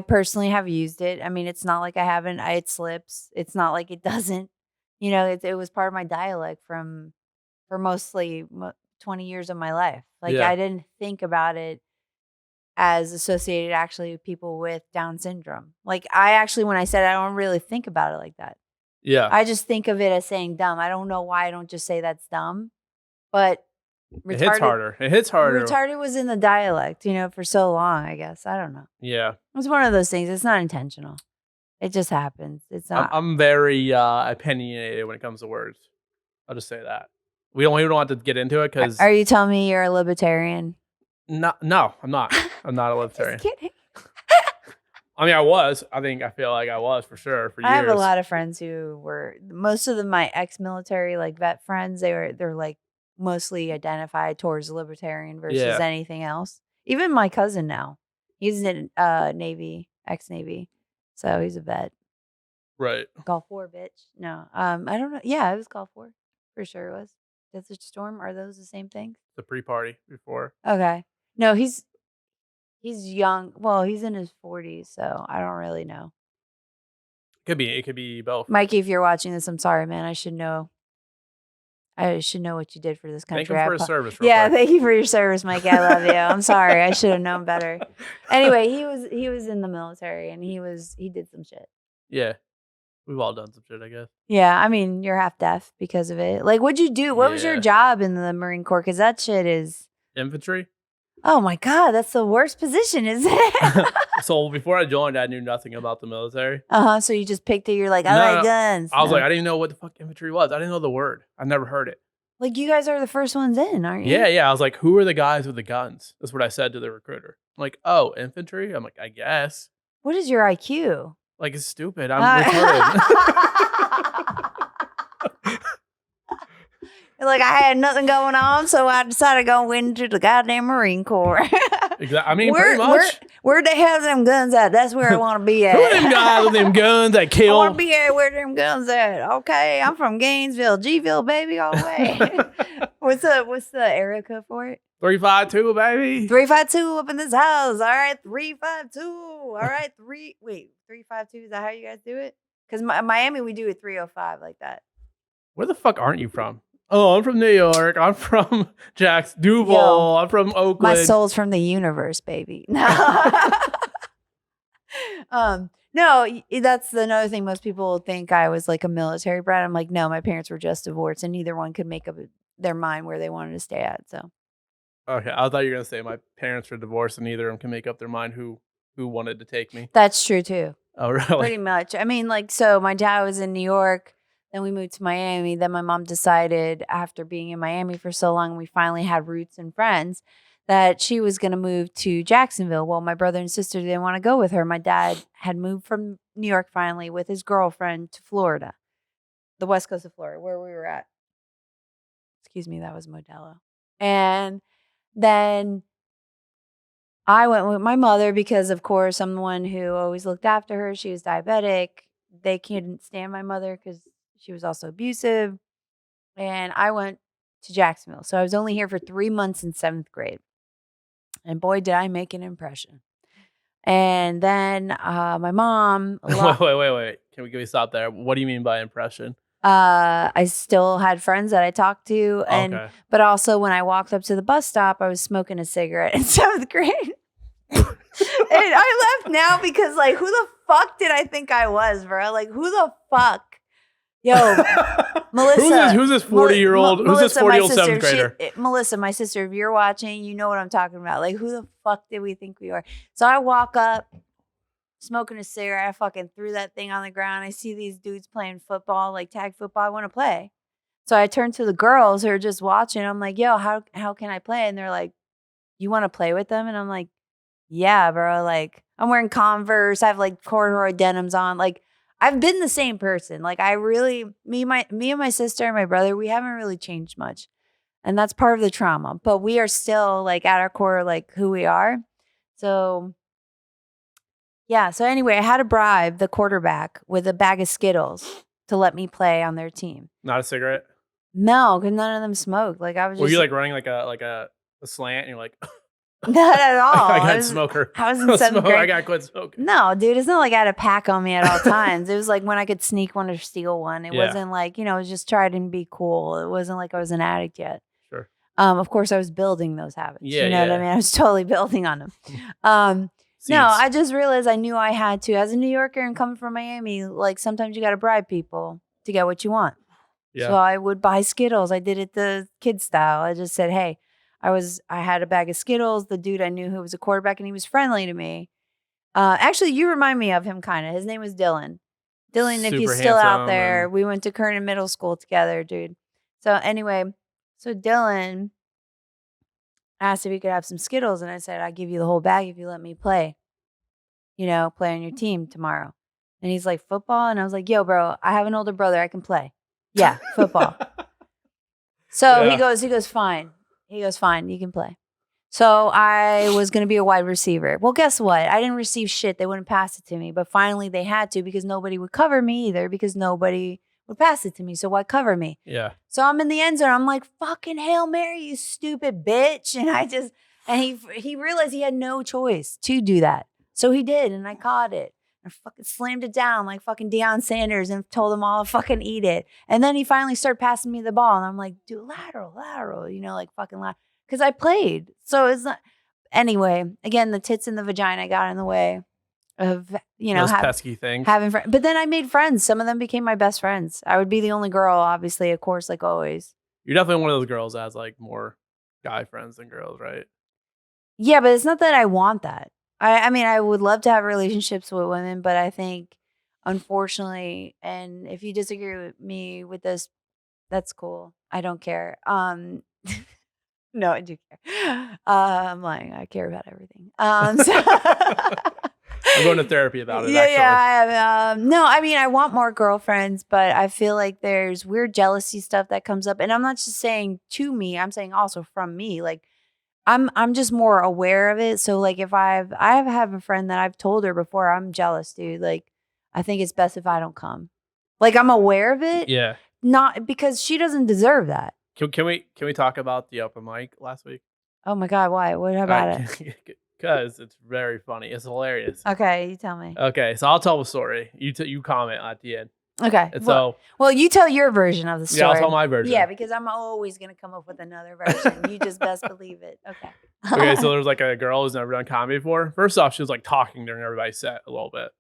S1: personally have used it. I mean, it's not like I haven't, it slips. It's not like it doesn't, it was part of my dialect for mostly 20 years of my life. Like, I didn't think about it as associated actually with people with Down syndrome. Like, I actually, when I said it, I don't really think about it like that.
S2: Yeah.
S1: I just think of it as saying dumb. I don't know why I don't just say that's dumb, but
S2: it hits harder.
S1: Retarded was in the dialect, for so long, I guess. I don't know.
S2: Yeah.
S1: It's one of those things. It's not intentional. It just happens. It's not.
S2: I'm very opinionated when it comes to words. I'll just say that. We don't even want to get into it because.
S1: Are you telling me you're a libertarian?
S2: No, I'm not. I'm not a libertarian.
S1: Just kidding.
S2: I mean, I feel like I was for sure for years.
S1: I have a lot of friends who were, most of them, my ex-military, like vet friends, they're like mostly identified towards libertarian versus anything else. Even my cousin now, he's in Navy, ex-Navy, so he's a vet.
S2: Right.
S1: Gulf War, bitch. No, I don't know. Yeah, it was Gulf War for sure. It was Desert Storm. Are those the same things?
S2: The pre-party before.
S1: Okay. No, he's young. Well, he's in his 40s, so I don't really know.
S2: It could be both.
S1: Mikey, if you're watching this, I'm sorry, man. I should know what you did for this country.
S2: Thank him for his service.
S1: Thank you for your service, Mikey. I love you. I'm sorry. I should have known better. Anyway, he was in the military and he did some shit.
S2: Yeah. We've all done some shit, I guess.
S1: Yeah, I mean, you're half deaf because of it. Like, what'd you do? What was your job in the Marine Corps? Because that shit is...
S2: Infantry.
S1: Oh my God, that's the worst position, isn't it?
S2: So before I joined, I knew nothing about the military.
S1: So you just picked it. You're like, I like guns.
S2: I was like, I didn't even know what the fuck infantry was. I didn't know the word. I never heard it.
S1: Like, you guys are the first ones in, aren't you?
S2: Yeah. I was like, who are the guys with the guns? That's what I said to the recruiter. I'm like, oh, infantry? I'm like, I guess.
S1: What is your IQ?
S2: Like, it's stupid. I'm retarded.
S1: Like, I had nothing going on, so I decided to go into the goddamn Marine Corps.
S2: Exactly. I mean, pretty much.
S1: Where the hell them guns at? That's where I want to be at.
S2: Who are them guys with them guns that kill?
S1: I want to be at where them guns at. Okay, I'm from Gainesville, Gville, baby, all the way. What's the area code for it?
S2: 352, baby.
S1: 352 up in this house. All right, 352. All right, 352. Is that how you guys do it? Because Miami, we do it 305 like that.
S2: Where the fuck aren't you from? Oh, I'm from New York. I'm from Duval. I'm from Oakland.
S1: My soul's from the universe, baby. No, that's another thing. Most people think I was like a military brat. I'm like, no, my parents were just divorced, and neither one could make up their mind where they wanted to stay at. So,
S2: okay, I thought you were gonna say my parents were divorced, and neither of them can make up their mind who wanted to take me.
S1: That's true too.
S2: Oh, really?
S1: Pretty much. I mean, like, so my dad was in New York. Then we moved to Miami. Then my mom decided, after being in Miami for so long, we finally had roots and friends, that she was going to move to Jacksonville. Well, my brother and sister didn't want to go with her. My dad had moved from New York finally with his girlfriend to Florida, the west coast of Florida, where we were at. Excuse me, that was Modelo. And then I went with my mother because, of course, I'm the one who always looked after her. She was diabetic. They couldn't stand my mother because she was also abusive. And I went to Jacksonville. So I was only here for 3 months in 7th grade. And boy, did I make an impression. And then my mom...
S2: Wait. Can we stop there? What do you mean by impression?
S1: I still had friends that I talked to. But also when I walked up to the bus stop, I was smoking a cigarette in 7th grade. And I left now because, like, who the fuck did I think I was, bro? Like, who the fuck? Yo, Melissa.
S2: Who's this 40-year-old? Who's this 40-year-old 7th grader?
S1: Melissa, my sister, if you're watching, you know what I'm talking about. Like, who the fuck did we think we were? So I walk up, smoking a cigarette. I fucking threw that thing on the ground. I see these dudes playing football, like tag football. I want to play. So I turn to the girls who are just watching. I'm like, yo, how can I play? And they're like, you want to play with them? And I'm like, yeah, bro. Like, I'm wearing Converse. I have like corduroy denims on. Like, I've been the same person. Like, I really, me and my sister and my brother, we haven't really changed much. And that's part of the trauma. But we are still, like, at our core, like, who we are. So, yeah. So anyway, I had to bribe the quarterback with a bag of Skittles to let me play on their team.
S2: Not a cigarette?
S1: No, because none of them smoked. Like, I was just...
S2: Were you, like, running like a slant and you're like...
S1: Not at all.
S2: I got smoker.
S1: I was in 7th grade.
S2: I got quit smoking.
S1: No, dude, it's not like I had a pack on me at all times. It was like when I could sneak one or steal one. It wasn't like, it was just try and be cool. It wasn't like I was an addict yet.
S2: Sure.
S1: Of course, I was building those habits.
S2: Yeah,
S1: you know what I mean? I was totally building on them. No, I just realized I knew I had to. As a New Yorker and coming from Miami, like, sometimes you got to bribe people to get what you want. Yeah. So I would buy Skittles. I did it the kid style. I just said, hey, I had a bag of Skittles. The dude I knew who was a quarterback, and he was friendly to me. Actually, you remind me of him kind of. His name was Dylan. Dylan, if he's still out there, we went to Kernan Middle School together, dude. So anyway, So Dylan asked if he could have some Skittles, and I said, I'll give you the whole bag if you let me play. Play on your team tomorrow. And he's like, football? And I was like, yo, bro, I have an older brother. I can play. Yeah, football. So
S2: Yeah.
S1: he goes, fine. He goes, fine, you can play. So I was going to be a wide receiver. Well, guess what? I didn't receive shit. They wouldn't pass it to me. But finally they had to because nobody would cover me either because nobody would pass it to me. So why cover me?
S2: Yeah.
S1: So I'm in the end zone. I'm like, fucking Hail Mary, you stupid bitch. And he realized he had no choice to do that. So he did. And I caught it. I fucking slammed it down like fucking Deion Sanders and told them all to fucking eat it. And then he finally started passing me the ball. And I'm like, dude, lateral, like fucking lateral. Because I played. So it's not. Anyway, again, the tits and the vagina got in the way of,
S2: those pesky things.
S1: Having friends. But then I made friends. Some of them became my best friends. I would be the only girl, obviously, of course, like always.
S2: You're definitely one of those girls that has like more guy friends than girls, right?
S1: Yeah, but it's not that I want that. I mean, I would love to have relationships with women, but I think, unfortunately, and if you disagree with me with this, that's cool. I don't care. No, I do care. I'm lying. I care about everything.
S2: I'm going to therapy about it,
S1: yeah,
S2: actually.
S1: Yeah, no, I mean, I want more girlfriends, but I feel like there's weird jealousy stuff that comes up. And I'm not just saying to me, I'm saying also from me. Like, I'm just more aware of it. So like if I have a friend that I've told her before, I'm jealous, dude. Like I think it's best if I don't come. Like I'm aware of it.
S2: Yeah.
S1: Not because she doesn't deserve that.
S2: Can we talk about the open mic last week?
S1: Oh my God, why? What about it?
S2: Because it's very funny. It's hilarious.
S1: Okay, you tell me.
S2: Okay, so I'll tell the story. You comment at the end.
S1: Okay.
S2: And
S1: well, you tell your version of the story.
S2: Yeah, I'll tell my version.
S1: Yeah, because I'm always going to come up with another version. You just best believe it. Okay.
S2: Okay, so there's like a girl who's never done comedy before. First off, she was like talking during everybody's set a little bit.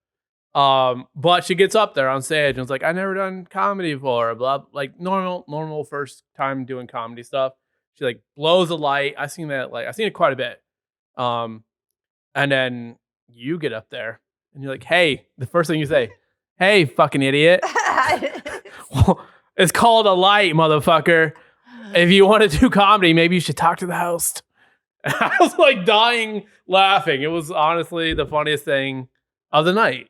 S2: But she gets up there on stage and it's like, I never done comedy before, blah, like normal first time doing comedy stuff. She like blows a light. I've seen it quite a bit. And then you get up there and you're like, hey, the first thing you say, hey, fucking idiot. It's called a light, motherfucker. If you want to do comedy, maybe you should talk to the host. And I was like dying laughing. It was honestly the funniest thing of the night.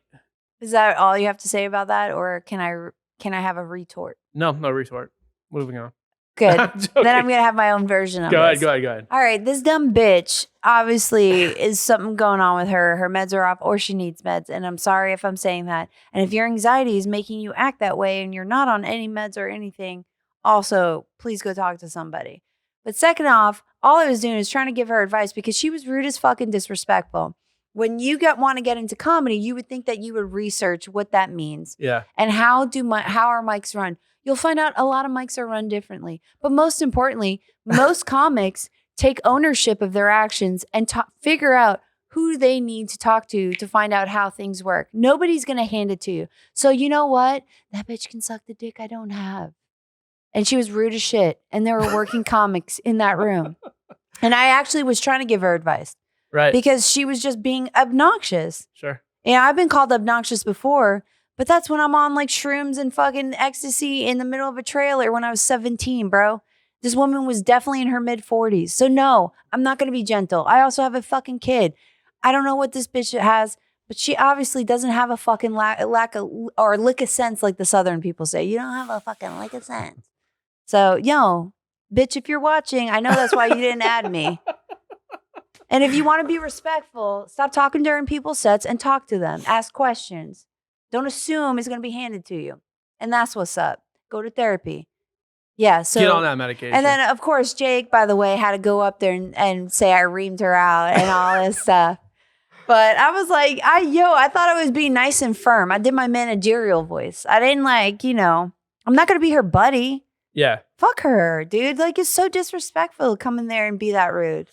S1: Is that all you have to say about that? Or can I have a retort?
S2: No retort. Moving on.
S1: Good. Then I'm going to have my own version of this.
S2: Go ahead.
S1: All right. This dumb bitch obviously is something going on with her. Her meds are off or she needs meds. And I'm sorry if I'm saying that. And if your anxiety is making you act that way and you're not on any meds or anything, also, please go talk to somebody. But second off, all I was doing is trying to give her advice because she was rude as fucking disrespectful. When you want to get into comedy, you would think that you would research what that means.
S2: Yeah.
S1: And how are mics run? You'll find out a lot of mics are run differently. But most importantly, most comics take ownership of their actions and figure out who they need to talk to find out how things work. Nobody's going to hand it to you. So you know what? That bitch can suck the dick I don't have. And she was rude as shit. And there were working comics in that room. And I actually was trying to give her advice.
S2: Right.
S1: Because she was just being obnoxious.
S2: Sure.
S1: Yeah, I've been called obnoxious before, but that's when I'm on like shrooms and fucking ecstasy in the middle of a trailer when I was 17, bro. This woman was definitely in her mid 40s. So no, I'm not going to be gentle. I also have a fucking kid. I don't know what this bitch has, but she obviously doesn't have a fucking lack of, or lick of sense like the Southern people say. You don't have a fucking lick of sense. So, bitch, if you're watching, I know that's why you didn't add me. And if you want to be respectful, stop talking during people's sets and talk to them. Ask questions. Don't assume it's going to be handed to you. And that's what's up. Go to therapy. Yeah. So
S2: get on that medication.
S1: And then, of course, Jake, by the way, had to go up there and say I reamed her out and all this stuff. But I was like, I thought I was being nice and firm. I did my managerial voice. I didn't I'm not going to be her buddy.
S2: Yeah.
S1: Fuck her, dude. Like, it's so disrespectful to come in there and be that rude.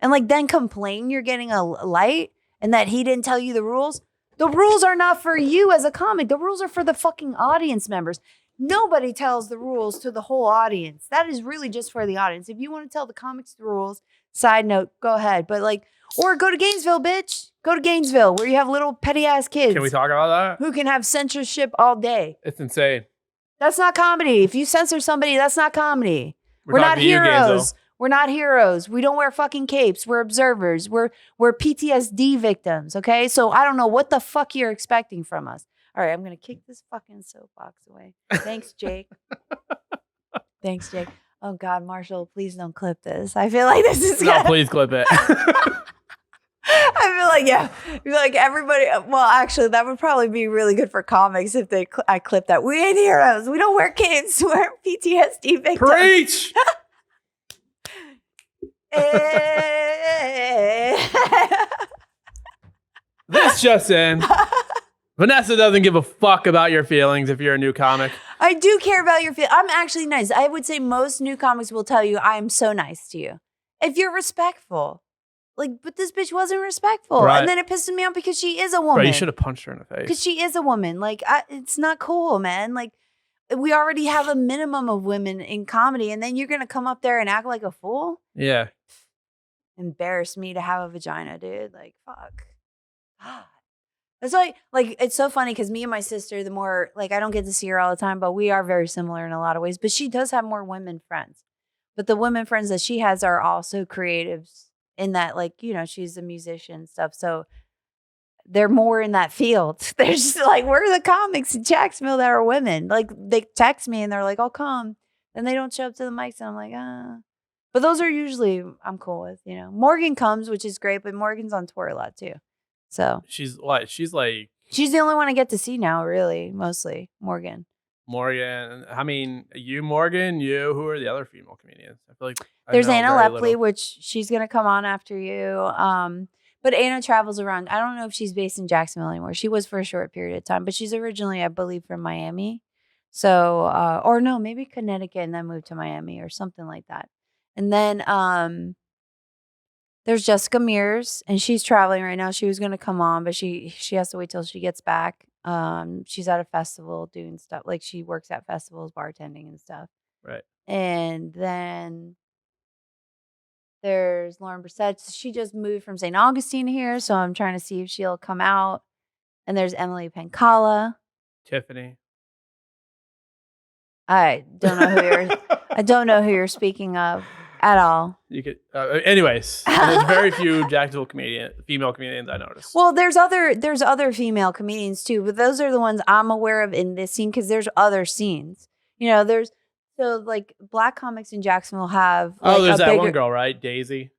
S1: And then complain you're getting a light and that he didn't tell you the rules. The rules are not for you as a comic. The rules are for the fucking audience members. Nobody tells the rules to the whole audience. That is really just for the audience. If you want to tell the comics the rules, side note, go ahead. But or go to Gainesville, bitch. Go to Gainesville where you have little petty ass kids.
S2: Can we talk about that?
S1: Who can have censorship all day.
S2: It's insane.
S1: That's not comedy. If you censor somebody, that's not comedy. We're not heroes. We're not heroes. We don't wear fucking capes. We're observers. We're PTSD victims, okay? So I don't know what the fuck you're expecting from us. All right, I'm going to kick this fucking soapbox away. Thanks, Jake. Thanks, Jake. Oh, God, Marshall, please don't clip this. I feel like this is
S2: No, please clip it.
S1: I feel like everybody, well, actually, that would probably be really good for comics if I clip that. We ain't heroes. We don't wear capes. We're PTSD victims.
S2: Preach! This just in. Vanessa doesn't give a fuck about your feelings if you're a new comic.
S1: I do care about your feelings. I'm actually nice. I would say most new comics will tell you I am so nice to you. If you're respectful. Like, but this bitch wasn't respectful. Right. And then it pissed me off because she is a woman.
S2: Bro, you should have punched her in the face.
S1: Because she is a woman. Like, it's not cool, man. Like, we already have a minimum of women in comedy, and then you're going to come up there and act like a fool?
S2: Yeah.
S1: Embarrass me to have a vagina, dude. Like, fuck. God. That's like it's so funny because me and my sister, the more, like, I don't get to see her all the time, but we are very similar in a lot of ways. But she does have more women friends. But the women friends that she has are also creatives in that, like, you know, she's a musician and stuff. So they're more in that field. They're just like, we're the comics in Jacksonville that are women. Like, they text me and they're like, I'll come. Then they don't show up to the mics. And I'm like, But those are usually I'm cool with, you know. Morgan comes, which is great, but Morgan's on tour a lot too. So
S2: she's what? She's like
S1: she's the only one I get to see now, really, mostly Morgan.
S2: I mean, you, Morgan, who are the other female comedians? I feel like
S1: there's Anna Lepley, which she's gonna come on after you. But Anna travels around. I don't know if she's based in Jacksonville anymore. She was for a short period of time, but she's originally, I believe, from Miami. So, or no, maybe Connecticut and then moved to Miami or something like that. And then there's Jessica Mears, and she's traveling right now. She was going to come on, but she has to wait till she gets back. She's at a festival doing stuff. Like, she works at festivals, bartending and stuff.
S2: Right.
S1: And then there's Lauren Brissett. She just moved from St. Augustine here, so I'm trying to see if she'll come out. And there's Emily Pancala.
S2: Tiffany.
S1: I don't know who you're speaking of at all.
S2: You could, anyways. There's very few Jacksonville female comedians I noticed.
S1: Well, there's other female comedians too, but those are the ones I'm aware of in this scene because there's other scenes. You know, so like black comics in Jacksonville have. Like,
S2: there's that one girl, right? Daisy.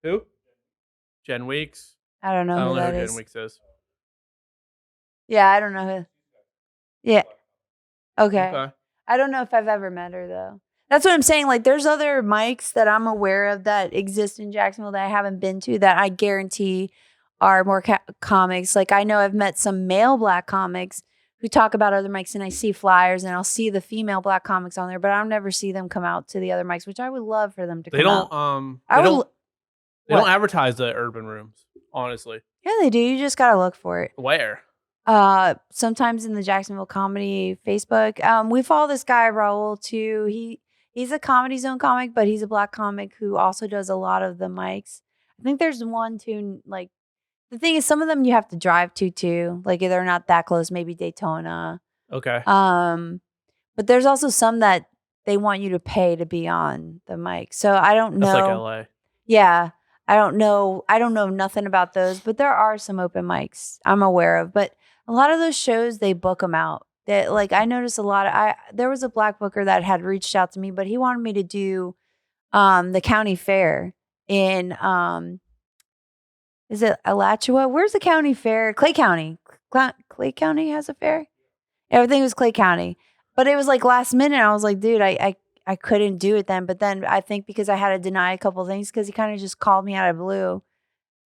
S2: Who? Jen Weeks.
S1: I don't know who that is.
S2: Jen Weeks is.
S1: Yeah, I don't know who. Yeah. Okay. I don't know if I've ever met her though. That's what I'm saying. Like, there's other mics that I'm aware of that exist in Jacksonville that I haven't been to that I guarantee are more comics. Like, I know I've met some male black comics who talk about other mics, and I see flyers and I'll see the female black comics on there, but I'll never see them come out to the other mics, which I would love for them to come out.
S2: They don't advertise the urban rooms, honestly.
S1: Yeah, they do. You just got to look for it.
S2: Where?
S1: Sometimes in the Jacksonville Comedy Facebook. We follow this guy, Raul, too. He's a Comedy Zone comic, but he's a black comic who also does a lot of the mics. I think there's one, too, like, the thing is, some of them you have to drive to, too. Like, they're not that close, maybe Daytona.
S2: Okay.
S1: But there's also some that they want you to pay to be on the mic. So I don't know.
S2: That's like LA.
S1: Yeah. I don't know nothing about those, but there are some open mics I'm aware of. But a lot of those shows, they book them out. That, like, I noticed a lot of, there was a black booker that had reached out to me, but he wanted me to do the county fair in, is it Alachua? Where's the county fair? Clay County. Clay County has a fair? Everything was Clay County. But it was like last minute. I was like, dude, I couldn't do it then. But then I think because I had to deny a couple of things because he kind of just called me out of blue.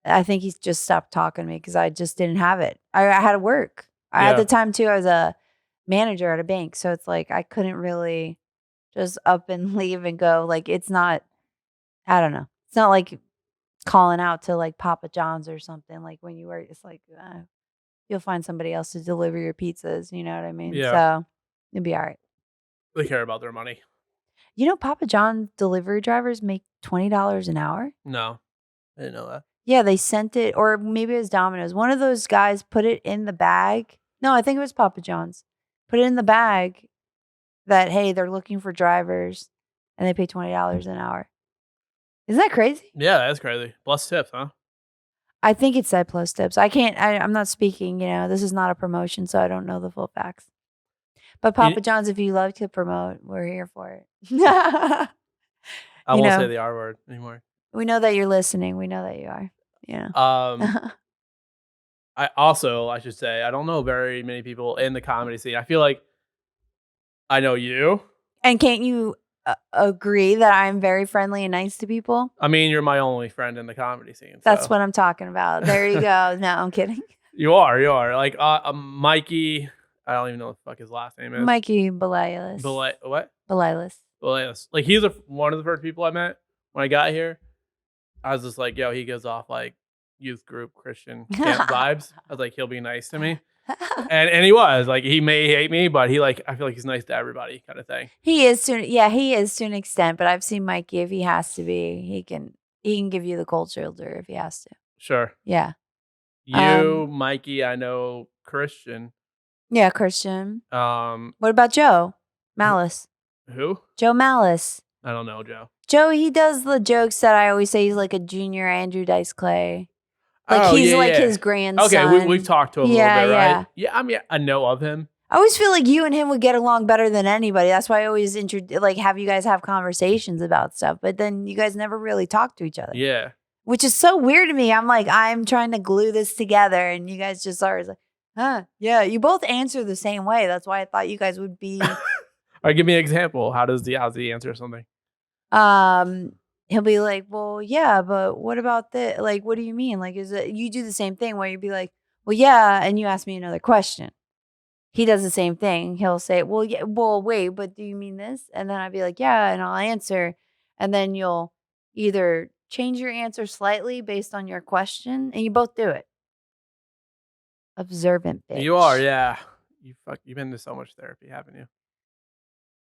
S1: I think he just stopped talking to me because I just didn't have it. I had to work. At the time, too, I was a manager at a bank. So it's like I couldn't really just up and leave and go. Like, it's not, I don't know. It's not like calling out to like Papa John's or something. Like when you work, it's like you'll find somebody else to deliver your pizzas. You know what I mean?
S2: Yeah.
S1: So it'll be all right.
S2: They care about their money.
S1: You know, Papa John's delivery drivers make $20 an hour?
S2: No, I didn't know that.
S1: Yeah, they sent it, or maybe it was Domino's. One of those guys put it in the bag. No, I think it was Papa John's. Put it in the bag that, hey, they're looking for drivers. and they pay $20 an hour. Isn't that crazy?
S2: Yeah, that's crazy. Plus tips, huh?
S1: I think it said plus tips. I'm not speaking, this is not a promotion, so I don't know the full facts. But Papa John's, if you love to promote, we're here for it.
S2: I won't say the R word anymore.
S1: We know that you're listening. We know that you are. Yeah.
S2: I should say, I don't know very many people in the comedy scene. I feel like I know you.
S1: And can't you agree that I'm very friendly and nice to people?
S2: I mean, you're my only friend in the comedy scene. So.
S1: That's what I'm talking about. There you go. No, I'm kidding.
S2: You are. Like, Mikey, I don't even know what the fuck his last name is.
S1: Mikey Belialis.
S2: What?
S1: Belialis.
S2: Like, he's one of the first people I met when I got here. I was just like, yo, he gives off like youth group Christian camp vibes. I was like, he'll be nice to me. And he was like, he may hate me, but I feel like he's nice to everybody, kind of thing.
S1: He is to an extent. But I've seen Mikey. If he has to be, he can give you the cold shoulder if he has to.
S2: Sure.
S1: Yeah.
S2: You, Mikey, I know Christian.
S1: Yeah, Christian.
S2: What
S1: about Joe Malice?
S2: Who?
S1: Joe Malice.
S2: I don't know Joe.
S1: Joe, he does the jokes that I always say he's like a junior Andrew Dice Clay. Like he's his grandson.
S2: Okay, we've talked to him a little bit, right?
S1: Yeah.
S2: Yeah, I mean, I know of him.
S1: I always feel like you and him would get along better than anybody. That's why I always have you guys have conversations about stuff. But then you guys never really talk to each other.
S2: Yeah.
S1: Which is so weird to me. I'm like, I'm trying to glue this together. And you guys just are like, huh? Yeah, you both answer the same way. That's why I thought you guys would be.
S2: All right, give me an example. How's he answer something?
S1: He'll be like, well, yeah, but what about this? Like, what do you mean? Like, is it you do the same thing where you'd be like, well, yeah, and you ask me another question. He does the same thing. He'll say, well, yeah, well, wait, but do you mean this? And then I'd be like, yeah, and I'll answer. And then you'll either change your answer slightly based on your question, and you both do it. Observant bitch.
S2: You are, yeah. You've been to so much therapy, haven't you?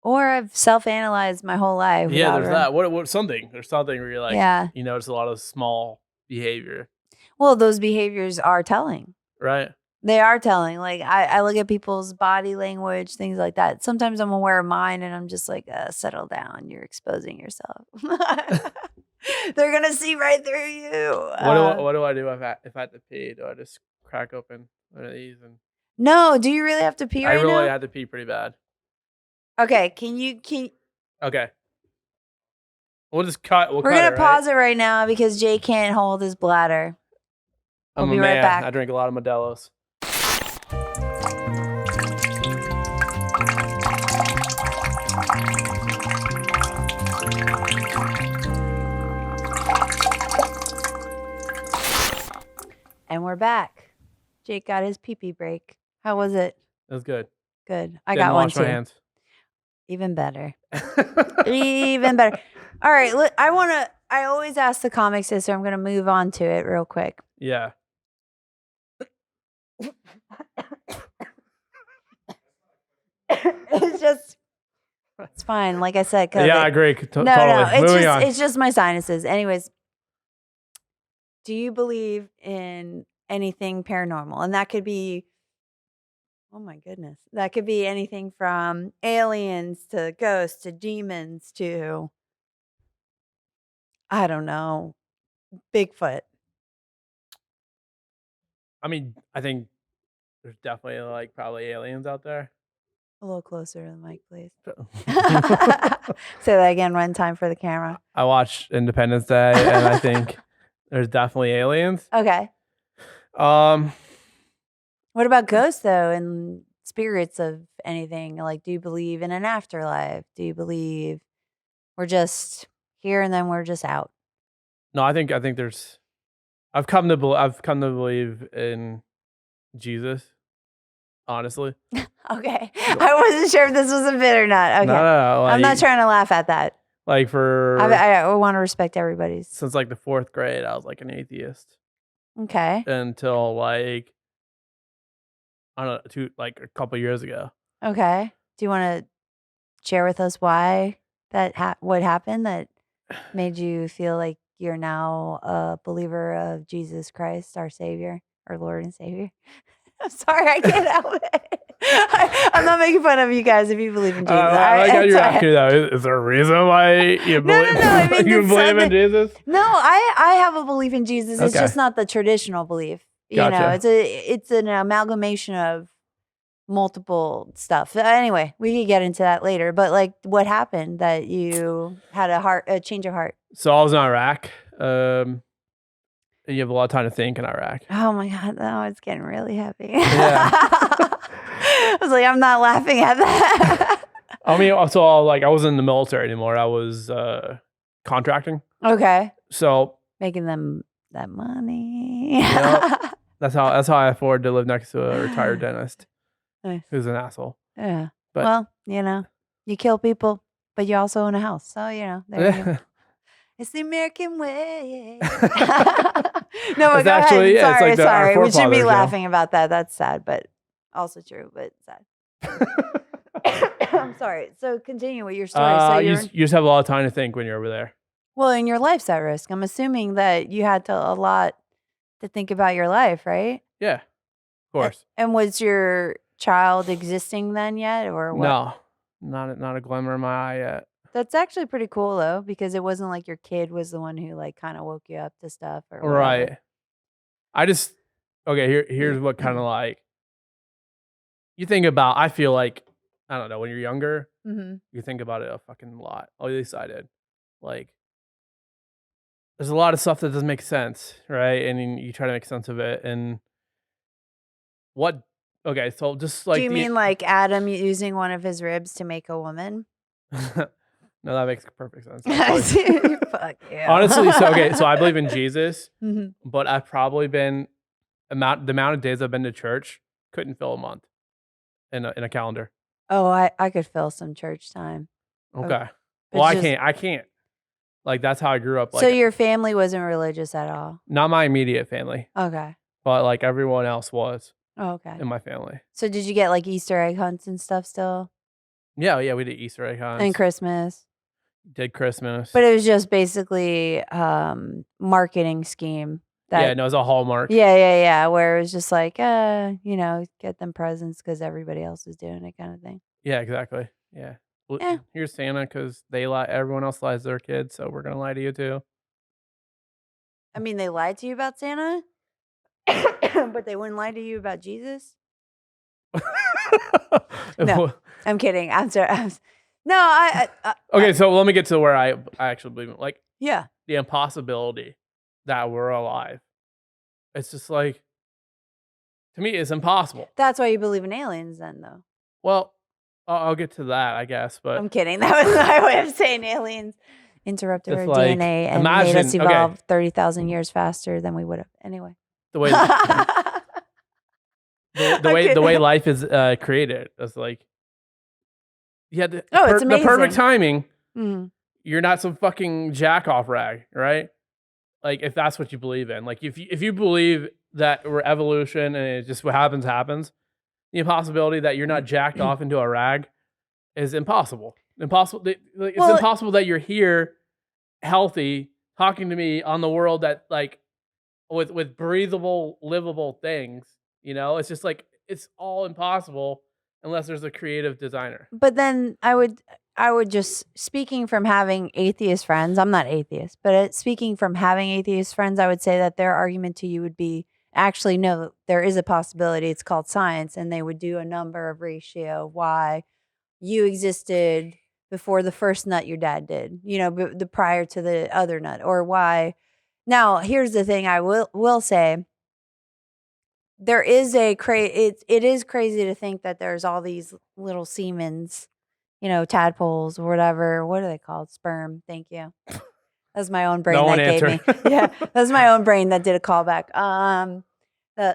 S1: Or I've self-analyzed my whole life.
S2: Yeah, there's that. What something? There's something where you're like, you notice a lot of small behavior.
S1: Well, those behaviors are telling.
S2: Right.
S1: They are telling. Like, I look at people's body language, things like that. Sometimes I'm aware of mine, and I'm just like, settle down. You're exposing yourself. They're going to see right through you.
S2: What do I do if I have to pee? Do I just crack open one of these?
S1: No, do you really have to pee right now?
S2: I really had to pee pretty bad.
S1: Okay, can you?
S2: Okay. We'll just cut.
S1: We're going to pause it right now because Jay can't hold his bladder. We'll be right back.
S2: I drink a lot of Modelo's.
S1: And we're back. Jake got his pee-pee break. How was it?
S2: It was good.
S1: Good. I got one too.
S2: Wash my hands.
S1: Even better. Even better. All right. Look, I always ask the comics this, so I'm going to move on to it real quick.
S2: Yeah.
S1: It's fine. Like I said.
S2: Yeah, I agree. Totally.
S1: No.
S2: On.
S1: It's just my sinuses. Anyways, do you believe in anything paranormal? And that could be, oh my goodness, that could be anything from aliens to ghosts to demons to, I don't know, Bigfoot.
S2: I mean, I think there's definitely probably aliens out there.
S1: A little closer to the mic, please. Say that again one time for the camera.
S2: I watched Independence Day, and I think there's definitely aliens.
S1: Okay. What about ghosts, though, and spirits of anything? Like, do you believe in an afterlife? Do you believe we're just here and then we're just out?
S2: No, I think there's. I've come to believe in Jesus. Honestly.
S1: Okay. I wasn't sure if this was a bit or not. Okay.
S2: No.
S1: I'm not trying to laugh at that.
S2: Like
S1: I want to respect everybody's.
S2: Since the 4th grade, I was an atheist.
S1: Okay.
S2: Until I don't know, a couple years ago.
S1: Okay. Do you want to share with us why what happened that made you feel like you're now a believer of Jesus Christ, our Savior, our Lord and Savior? I'm sorry, I can't help it. I'm not making fun of you guys if you believe in Jesus.
S2: I like how you're asking though. Is there a reason why you believe,
S1: I mean,
S2: you believe in Jesus?
S1: No, I have a belief in Jesus. It's
S2: Okay.
S1: just not the traditional belief.
S2: Gotcha.
S1: It's an amalgamation of multiple stuff. Anyway, we could get into that later. But like, what happened that you had a change of heart?
S2: So I was in Iraq. You have a lot of time to think in Iraq.
S1: Oh my God, now it's getting really heavy.
S2: Yeah.
S1: I was like, I'm not laughing at that.
S2: I mean, so I wasn't in the military anymore. I was contracting.
S1: Okay.
S2: So
S1: making them that money.
S2: Yep. That's how I afford to live next to a retired dentist.
S1: Nice.
S2: Who's an asshole.
S1: Yeah.
S2: But,
S1: well, you kill people, but you also own a house. So, there you go. It's the American way. No, but go ahead. Sorry, sorry. We shouldn't be laughing about that. That's sad, but also true, but sad. I'm sorry. So continue with your story. So
S2: you just have a lot of time to think when you're over there.
S1: Well, and your life's at risk. I'm assuming that you had a lot to think about your life, right?
S2: Yeah, of course.
S1: And was your child existing then yet, or what?
S2: No, not a glimmer in my eye yet.
S1: That's actually pretty cool though, because it wasn't like your kid was the one who like kind of woke you up to stuff or whatever.
S2: Right. Here's what kind of like you think about. I feel like, I don't know, when you're younger, you think about it a fucking lot. At least I did. Like, there's a lot of stuff that doesn't make sense, right? And you try to make sense of it. And so just like,
S1: do you mean like Adam using one of his ribs to make a woman?
S2: No, that makes perfect sense.
S1: Fuck yeah.
S2: Honestly, so I believe in Jesus, but I've probably been the amount of days I've been to church couldn't fill a month in a calendar.
S1: Oh, I could fill some church time.
S2: Okay. Well, I can't. Like, that's how I grew up. Like,
S1: so your family wasn't religious at all?
S2: Not my immediate family.
S1: Okay.
S2: But like everyone else was.
S1: Oh, okay.
S2: In my family.
S1: So did you get like Easter egg hunts and stuff still?
S2: Yeah, we did Easter egg hunts.
S1: And Christmas.
S2: Did Christmas.
S1: But it was just basically marketing scheme.
S2: It was a Hallmark.
S1: Yeah. Where it was just like, get them presents because everybody else is doing it, kind of thing.
S2: Yeah, exactly. Yeah. Well, here's Santa because everyone else lies to their kids, so we're gonna lie to you too.
S1: I mean, they lied to you about Santa, but they wouldn't lie to you about Jesus. No, I'm kidding. I'm sorry.
S2: Okay, so let me get to where I actually believe in. Like,
S1: yeah,
S2: the impossibility that we're alive. It's just like, to me, it's impossible.
S1: That's why you believe in aliens, then, though.
S2: Well, I'll get to that, I guess. But
S1: I'm kidding. That was my way of saying aliens interrupted our DNA and made us evolve 30,000 years faster than we would have. Anyway,
S2: the way life is created, it's like, it's amazing. The perfect timing.
S1: Mm-hmm.
S2: You're not some fucking jack off rag, right? Like, if that's what you believe in, like if you believe that we're evolution and it just what happens, the impossibility that you're not jacked off into a rag is impossible. Impossible. It's impossible that you're here, healthy, talking to me on the world that like with breathable, livable things. It's just like it's all impossible unless there's a creative designer.
S1: But then I would just, speaking from having atheist friends, I'm not atheist, but speaking from having atheist friends, I would say that their argument to you would be, actually, no, there is a possibility. It's called science, and they would do a number of ratio why you existed before the first nut your dad did, the prior to the other nut, or why. Now, here's the thing I will say. There is it is crazy to think that there's all these little semens, tadpoles or whatever. What are they called? Sperm. Thank you. That's my own brain that gave me. Yeah, that's my own brain that did a callback.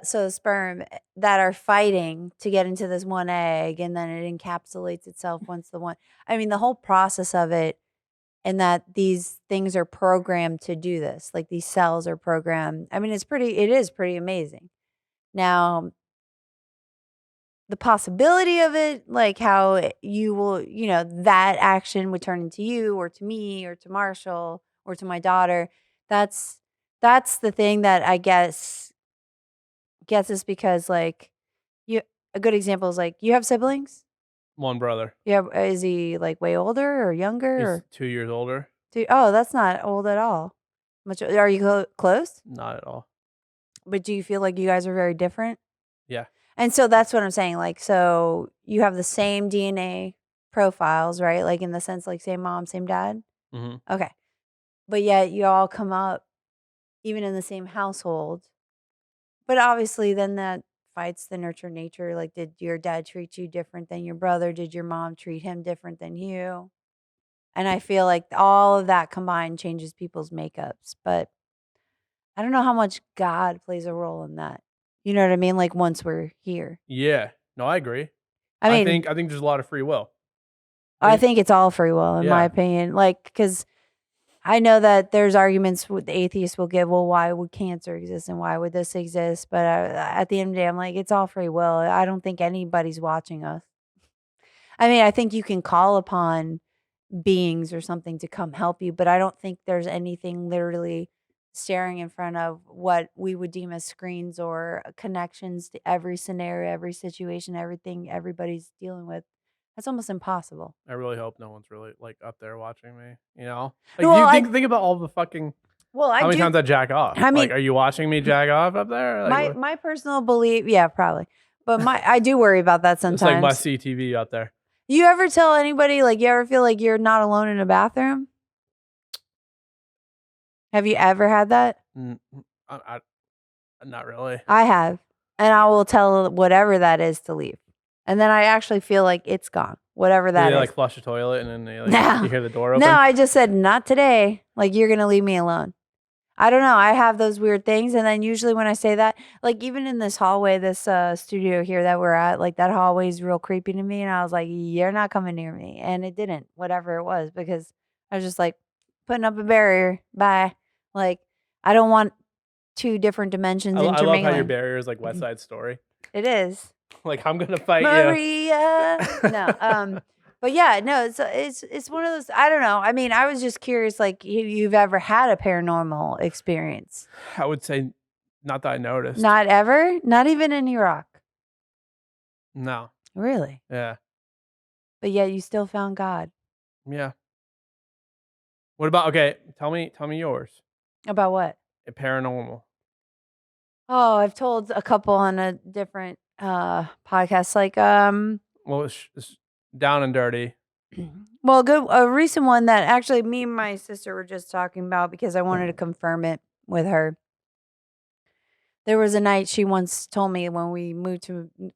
S1: So sperm that are fighting to get into this one egg, and then it encapsulates itself once the one. I mean, the whole process of it, and that these things are programmed to do this. Like, these cells are programmed. I mean, it is pretty amazing. Now, the possibility of it, like how you will, that action would turn into you or to me or to Marshall or to my daughter. That's the thing that I guess gets us, because like a good example is like, you have siblings?
S2: One brother.
S1: Yeah. Is he like way older or younger?
S2: He's
S1: Or
S2: 2 years older.
S1: Oh, that's not old at all. Much. Are you close?
S2: Not at all.
S1: But do you feel like you guys are very different?
S2: Yeah.
S1: And so that's what I'm saying. Like, so you have the same DNA profiles, right? Like in the sense, like same mom, same dad.
S2: Mm-hmm.
S1: Okay. But yet you all come up even in the same household. But obviously then that fights the nurture nature. Like, did your dad treat you different than your brother? Did your mom treat him different than you? And I feel like all of that combined changes people's makeups. But I don't know how much God plays a role in that. You know what I mean? Like once we're here.
S2: Yeah. No, I agree.
S1: I mean,
S2: I think there's a lot of free will.
S1: I think it's all free will, in my
S2: Yeah.
S1: opinion. Like, because I know that there's arguments with the atheists will give, well, why would cancer exist and why would this exist? But at the end of the day, I'm like, it's all free will. I don't think anybody's watching us. I mean, I think you can call upon beings or something to come help you, but I don't think there's anything literally staring in front of what we would deem as screens or connections to every scenario, every situation, everything everybody's dealing with. That's almost impossible.
S2: I really hope no one's really like up there watching me. You know, like
S1: Well,
S2: you think about all the fucking.
S1: Well,
S2: how many times I jack off?
S1: I mean,
S2: like, are you watching me jack off up there? Like,
S1: my personal belief, yeah, probably. But I do worry about that sometimes.
S2: It's like must see TV up there.
S1: You ever tell anybody, like, you ever feel like you're not alone in a bathroom? Have you ever had that?
S2: I not really.
S1: I have. And I will tell whatever that is to leave. And then I actually feel like it's gone. Whatever that is.
S2: Like flush the toilet and then they like, you hear the door open?
S1: No, I just said, not today. Like, you're going to leave me alone. I don't know. I have those weird things. And then usually when I say that, like even in this hallway, this studio here that we're at, like that hallway is real creepy to me. And I was like, you're not coming near me. And it didn't, whatever it was, because I was just like putting up a barrier. Bye. Like, I don't want two different dimensions intermingling.
S2: I love how your barrier is like West Side Story.
S1: It is.
S2: Like, I'm going to fight
S1: Maria. No. But yeah, no, it's one of those. I don't know. I mean, I was just curious, like, you've ever had a paranormal experience?
S2: I would say, not that I noticed.
S1: Not ever. Not even in Iraq.
S2: No.
S1: Really?
S2: Yeah.
S1: But yet you still found God.
S2: Yeah. What about? Okay, tell me yours.
S1: About what?
S2: A paranormal.
S1: Oh, I've told a couple on a different podcast. Like,
S2: well, it's down and dirty.
S1: Well, a recent one that actually me and my sister were just talking about because I wanted to confirm it with her. There was a night she once told me when we moved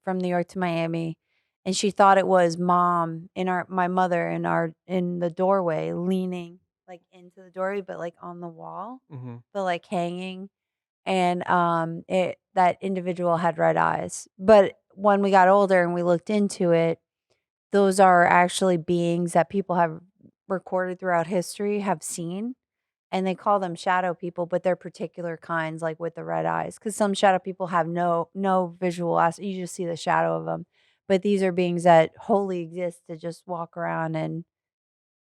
S1: from New York to Miami, and she thought it was mom my mother in the doorway, leaning like into the doorway, but like on the wall, but like hanging, and that individual had red eyes. But when we got older and we looked into it, those are actually beings that people have recorded throughout history have seen. And they call them shadow people, but they're particular kinds, like with the red eyes. Because some shadow people have no visual aspect. You just see the shadow of them. But these are beings that wholly exist to just walk around and,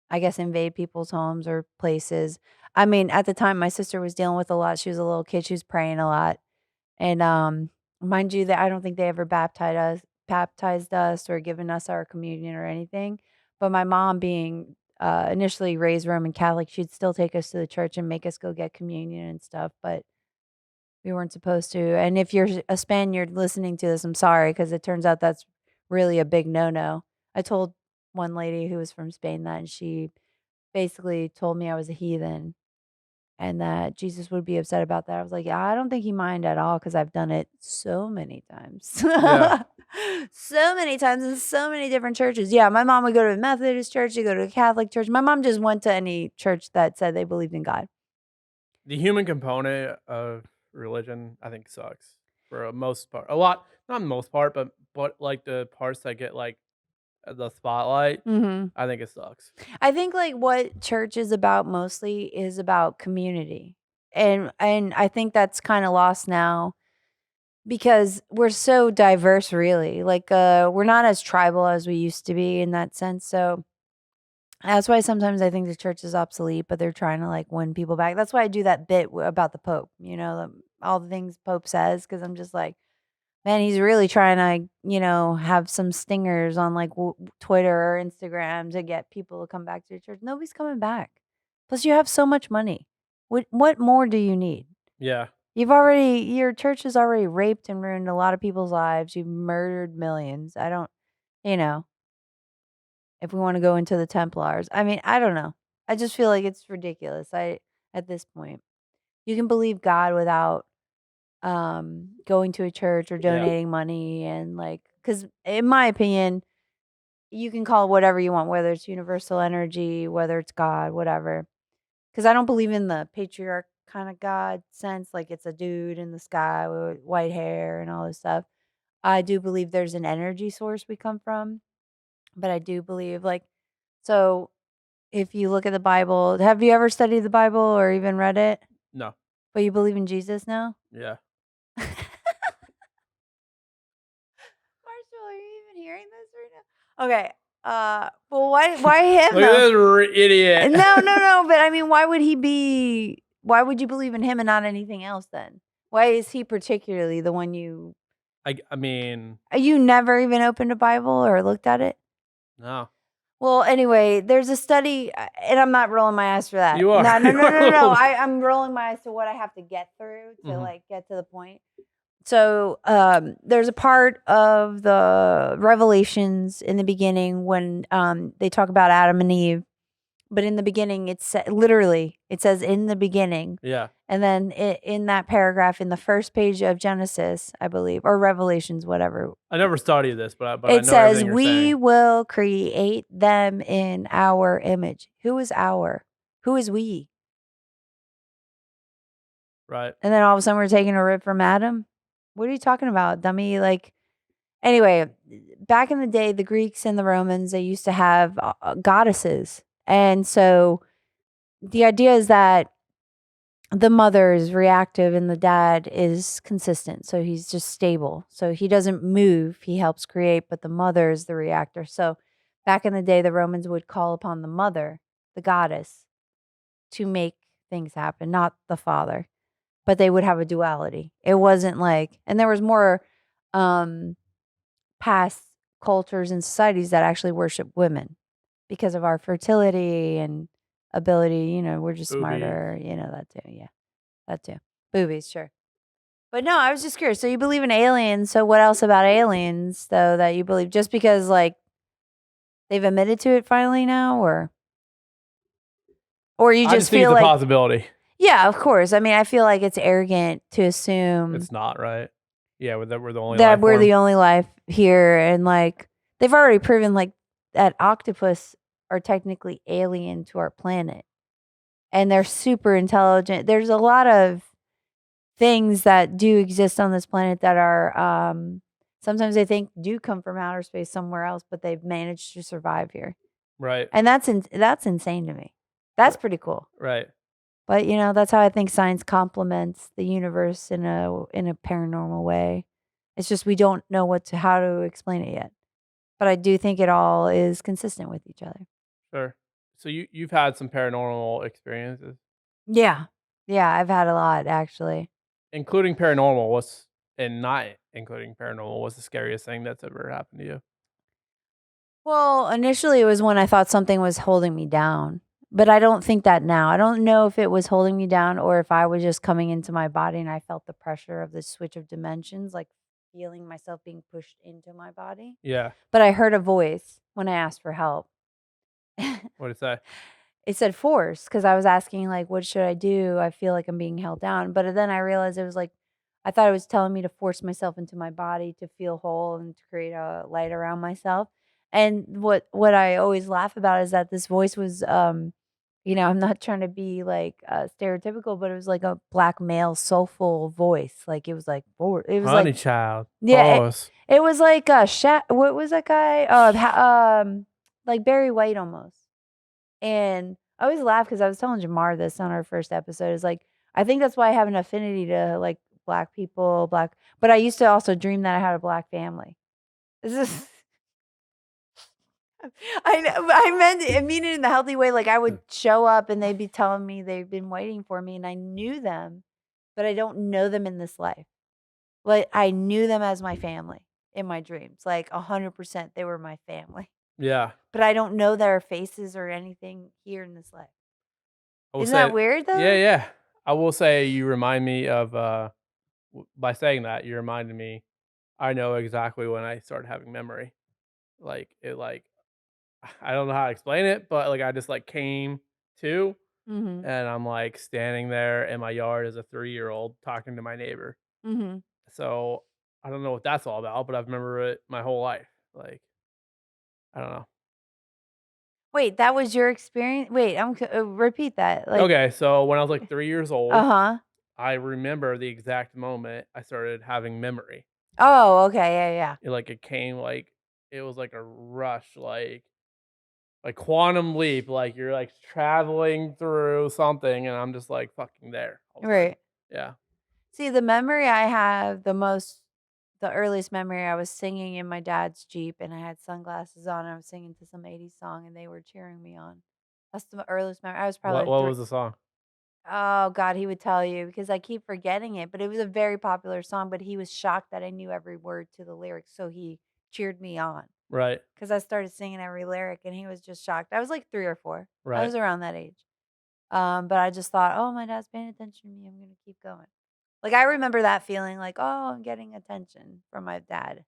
S1: I guess, invade people's homes or places. I mean, at the time, my sister was dealing with a lot. She was a little kid. She was praying a lot. And mind you, that I don't think they ever baptized us or given us our communion or anything. But my mom being initially raised Roman Catholic, she'd still take us to the church and make us go get communion and stuff, but we weren't supposed to. And if you're a Spaniard listening to this, I'm sorry, because it turns out that's really a big no-no. I told one lady who was from Spain that, and she basically told me I was a heathen and that Jesus would be upset about that. I was like, yeah, I don't think he mind at all because I've done it so many times. Yeah. So many times in so many different churches. Yeah, my mom would go to a Methodist church, she'd go to a Catholic church. My mom just went to any church that said they believed in God.
S2: The human component of religion, I think, sucks for a most part. A lot, not most part, but like the parts that get like the spotlight, I think it sucks.
S1: I think like what church is about mostly is about community. And I think that's kind of lost now. Because we're so diverse, really. Like, we're not as tribal as we used to be in that sense. So that's why sometimes I think the church is obsolete, but they're trying to like win people back. That's why I do that bit about the Pope, all the things Pope says, because I'm just like, man, he's really trying to, have some stingers on like Twitter or Instagram to get people to come back to your church. Nobody's coming back. Plus, you have so much money. What more do you need?
S2: Yeah.
S1: Your church has already raped and ruined a lot of people's lives. You've murdered millions. I don't, if we want to go into the Templars, I mean, I don't know. I just feel like it's ridiculous. At this point, you can believe God without going to a church or donating money and because in my opinion, you can call it whatever you want, whether it's universal energy, whether it's God, whatever. Because I don't believe in the patriarch kind of God sense, like it's a dude in the sky with white hair and all this stuff. I do believe there's an energy source we come from, but I do believe so if you look at the Bible, have you ever studied the Bible or even read it?
S2: No.
S1: But you believe in Jesus now?
S2: Yeah.
S1: Marshall, are you even hearing this right now? Okay. Well, why him?
S2: Look at this idiot.
S1: No. But I mean, why would you believe in him and not anything else then? Why is he particularly the one you?
S2: I mean,
S1: You never even opened a Bible or looked at it?
S2: no.
S1: Well, anyway, there's a study, and I'm not rolling my eyes for that.
S2: You are.
S1: No. I'm rolling my eyes to what I have to get through to get to the point. So there's a part of the Revelations in the beginning when they talk about Adam and Eve, but in the beginning it says in the beginning.
S2: Yeah.
S1: And then in that paragraph in the first page of Genesis, I believe, or Revelations, whatever.
S2: I never studied this, but
S1: it
S2: I know
S1: says
S2: you're
S1: we
S2: saying.
S1: will create them in our image. Who is our? Who is we?
S2: Right.
S1: And then all of a sudden we're taking a rip from Adam. What are you talking about, dummy? Anyway, back in the day, the Greeks and the Romans, they used to have goddesses. And so the idea is that the mother is reactive and the dad is consistent. So he's just stable. So he doesn't move. He helps create, but the mother is the reactor. So back in the day, the Romans would call upon the mother, the goddess, to make things happen, not the father. But they would have a duality. It wasn't and there was more past cultures and societies that actually worship women because of our fertility and ability. We're just
S2: Boobies.
S1: smarter. That too. Yeah, that too. Boobies, sure. But no, I was just curious. So you believe in aliens. So what else about aliens, though, that you believe? Just because, they've admitted to it finally now? Or you just
S2: think
S1: feel
S2: it's a possibility.
S1: Yeah, of course. I mean, I feel like it's arrogant to assume
S2: It's not, right? Yeah, we're the only
S1: that
S2: life
S1: we're
S2: form.
S1: the only life here, and they've already proven that octopus are technically alien to our planet, and they're super intelligent. There's a lot of things that do exist on this planet that are sometimes they think do come from outer space somewhere else, but they've managed to survive here.
S2: Right.
S1: And that's insane to me. That's pretty cool.
S2: Right.
S1: But that's how I think science complements the universe in a paranormal way. It's just we don't know how to explain it yet. But I do think it all is consistent with each other.
S2: Sure. So you've had some paranormal experiences?
S1: Yeah. Yeah, I've had a lot actually.
S2: Including paranormal, and not including paranormal, what's the scariest thing that's ever happened to you?
S1: Well, initially it was when I thought something was holding me down. But I don't think that now. I don't know if it was holding me down or if I was just coming into my body and I felt the pressure of the switch of dimensions, feeling myself being pushed into my body.
S2: Yeah.
S1: But I heard a voice when I asked for help.
S2: What did it say?
S1: It said force, because I was asking, what should I do? I feel like I'm being held down. But then I realized it was I thought it was telling me to force myself into my body to feel whole and to create a light around myself. And what I always laugh about is that this voice was I'm not trying to be stereotypical, but it was like a black male soulful voice. It was it was
S2: Honey child.
S1: Yeah, it was like what was that guy? Like Barry White almost. And I always laugh because I was telling Jamar this on our first episode. Is I think that's why I have an affinity to black people, but I used to also dream that I had a black family. This is I mean it in the healthy way. I would show up and they'd be telling me they've been waiting for me and I knew them, but I don't know them in this life. But I knew them as my family in my dreams. Like 100% they were my family.
S2: Yeah.
S1: But I don't know their faces or anything here in this life.
S2: I will
S1: Isn't
S2: say-
S1: that weird though?
S2: Yeah. I will say you remind me of, by saying that, you reminded me, I know exactly when I started having memory. Like, I don't know how to explain it, but like I just like came to,
S1: Mm-hmm.
S2: and I'm like standing there in my yard as a 3-year-old talking to my neighbor.
S1: Mm-hmm.
S2: So I don't know what that's all about, but I've remembered it my whole life. Like, I don't know.
S1: Wait, that was your experience? Wait, repeat that. Like,
S2: Okay, so when I was like 3 years old,
S1: uh-huh.
S2: I remember the exact moment I started having memory.
S1: Oh, okay, yeah.
S2: It came like it was like a rush, like quantum leap, like you're like traveling through something, and I'm just like fucking there. all of a sudden.
S1: Right.
S2: Yeah.
S1: See, the memory I have the earliest memory, I was singing in my dad's Jeep and I had sunglasses on. And I was singing to some 80s song and they were cheering me on. That's the earliest memory. I was probably
S2: What was the song?
S1: Oh God, he would tell you because I keep forgetting it. But it was a very popular song. But he was shocked that I knew every word to the lyrics, so he cheered me on
S2: Right.
S1: because I started singing every lyric, and he was just shocked. I was like 3 or 4. I
S2: Right.
S1: was around that age. But I just thought, oh, my dad's paying attention to me. I'm gonna keep going. Like I remember that feeling, like, oh, I'm getting attention from my dad.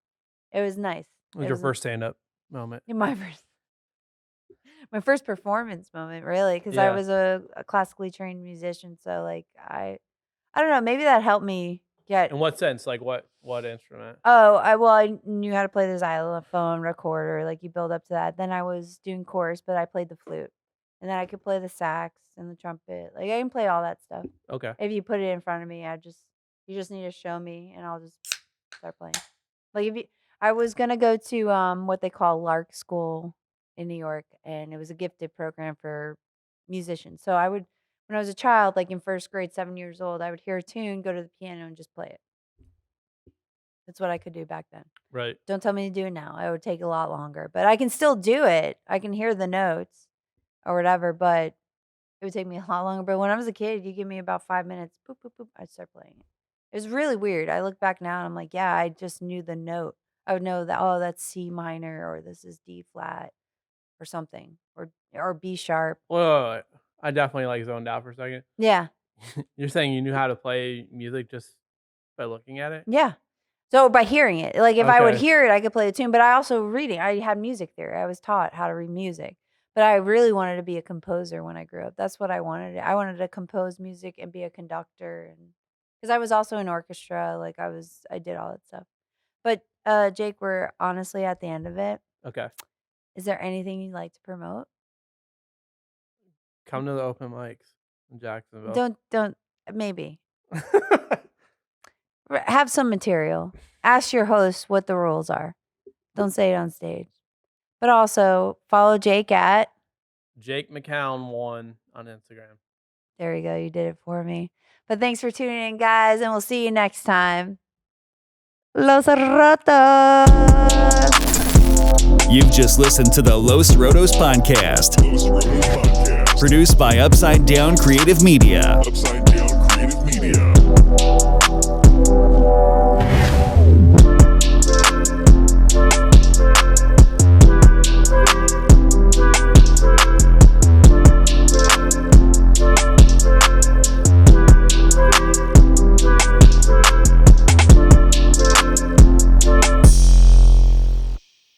S1: It was nice.
S2: What was
S1: It
S2: your
S1: was
S2: first stand-up moment?
S1: my first performance moment, really, because I
S2: Yeah.
S1: was a classically trained musician. So like I don't know, maybe that helped me get.
S2: In what sense? Like what instrument?
S1: Oh, I knew how to play the xylophone, recorder. Like you build up to that. Then I was doing chorus, but I played the flute, and then I could play the sax and the trumpet. Like I can play all that stuff.
S2: Okay.
S1: If you put it in front of me, you just need to show me, and I'll just start playing. Like I was gonna go to what they call Lark School in New York, and it was a gifted program for musicians. So when I was a child, like in first grade, 7 years old, I would hear a tune, go to the piano, and just play it. That's what I could do back then.
S2: Right.
S1: Don't tell me to do it now. It would take a lot longer, but I can still do it. I can hear the notes or whatever, but it would take me a lot longer. But when I was a kid, you give me about 5 minutes, boop, boop, boop, I'd start playing it. It was really weird. I look back now and I'm like, yeah, I just knew the note. I would know that, oh, that's C minor or this is D flat or something or B sharp.
S2: Wait. I definitely like zoned out for a second.
S1: Yeah.
S2: You're saying you knew how to play music just by looking at it?
S1: Yeah. So by hearing it, like if I would
S2: Okay.
S1: hear it, I could play the tune, but I also reading. I had music theory. I was taught how to read music, but I really wanted to be a composer when I grew up. That's what I wanted. I wanted to compose music and be a conductor, and because I was also in orchestra, like I did all that stuff. But Jake, we're honestly at the end of it.
S2: Okay.
S1: Is there anything you'd like to promote?
S2: Come to the open mics in Jacksonville.
S1: Don't maybe have some material. Ask your host what the rules are. Don't say it on stage. But also follow Jake at
S2: Jake McCown 1 on Instagram.
S1: There you go. You did it for me. But thanks for tuning in, guys, and we'll see you next time. Los Rotos.
S3: You've just listened to the Los Rotos Podcast.
S4: Los Rotos Podcast.
S3: Produced by Upside Down Creative Media.
S4: Upside Down Creative Media.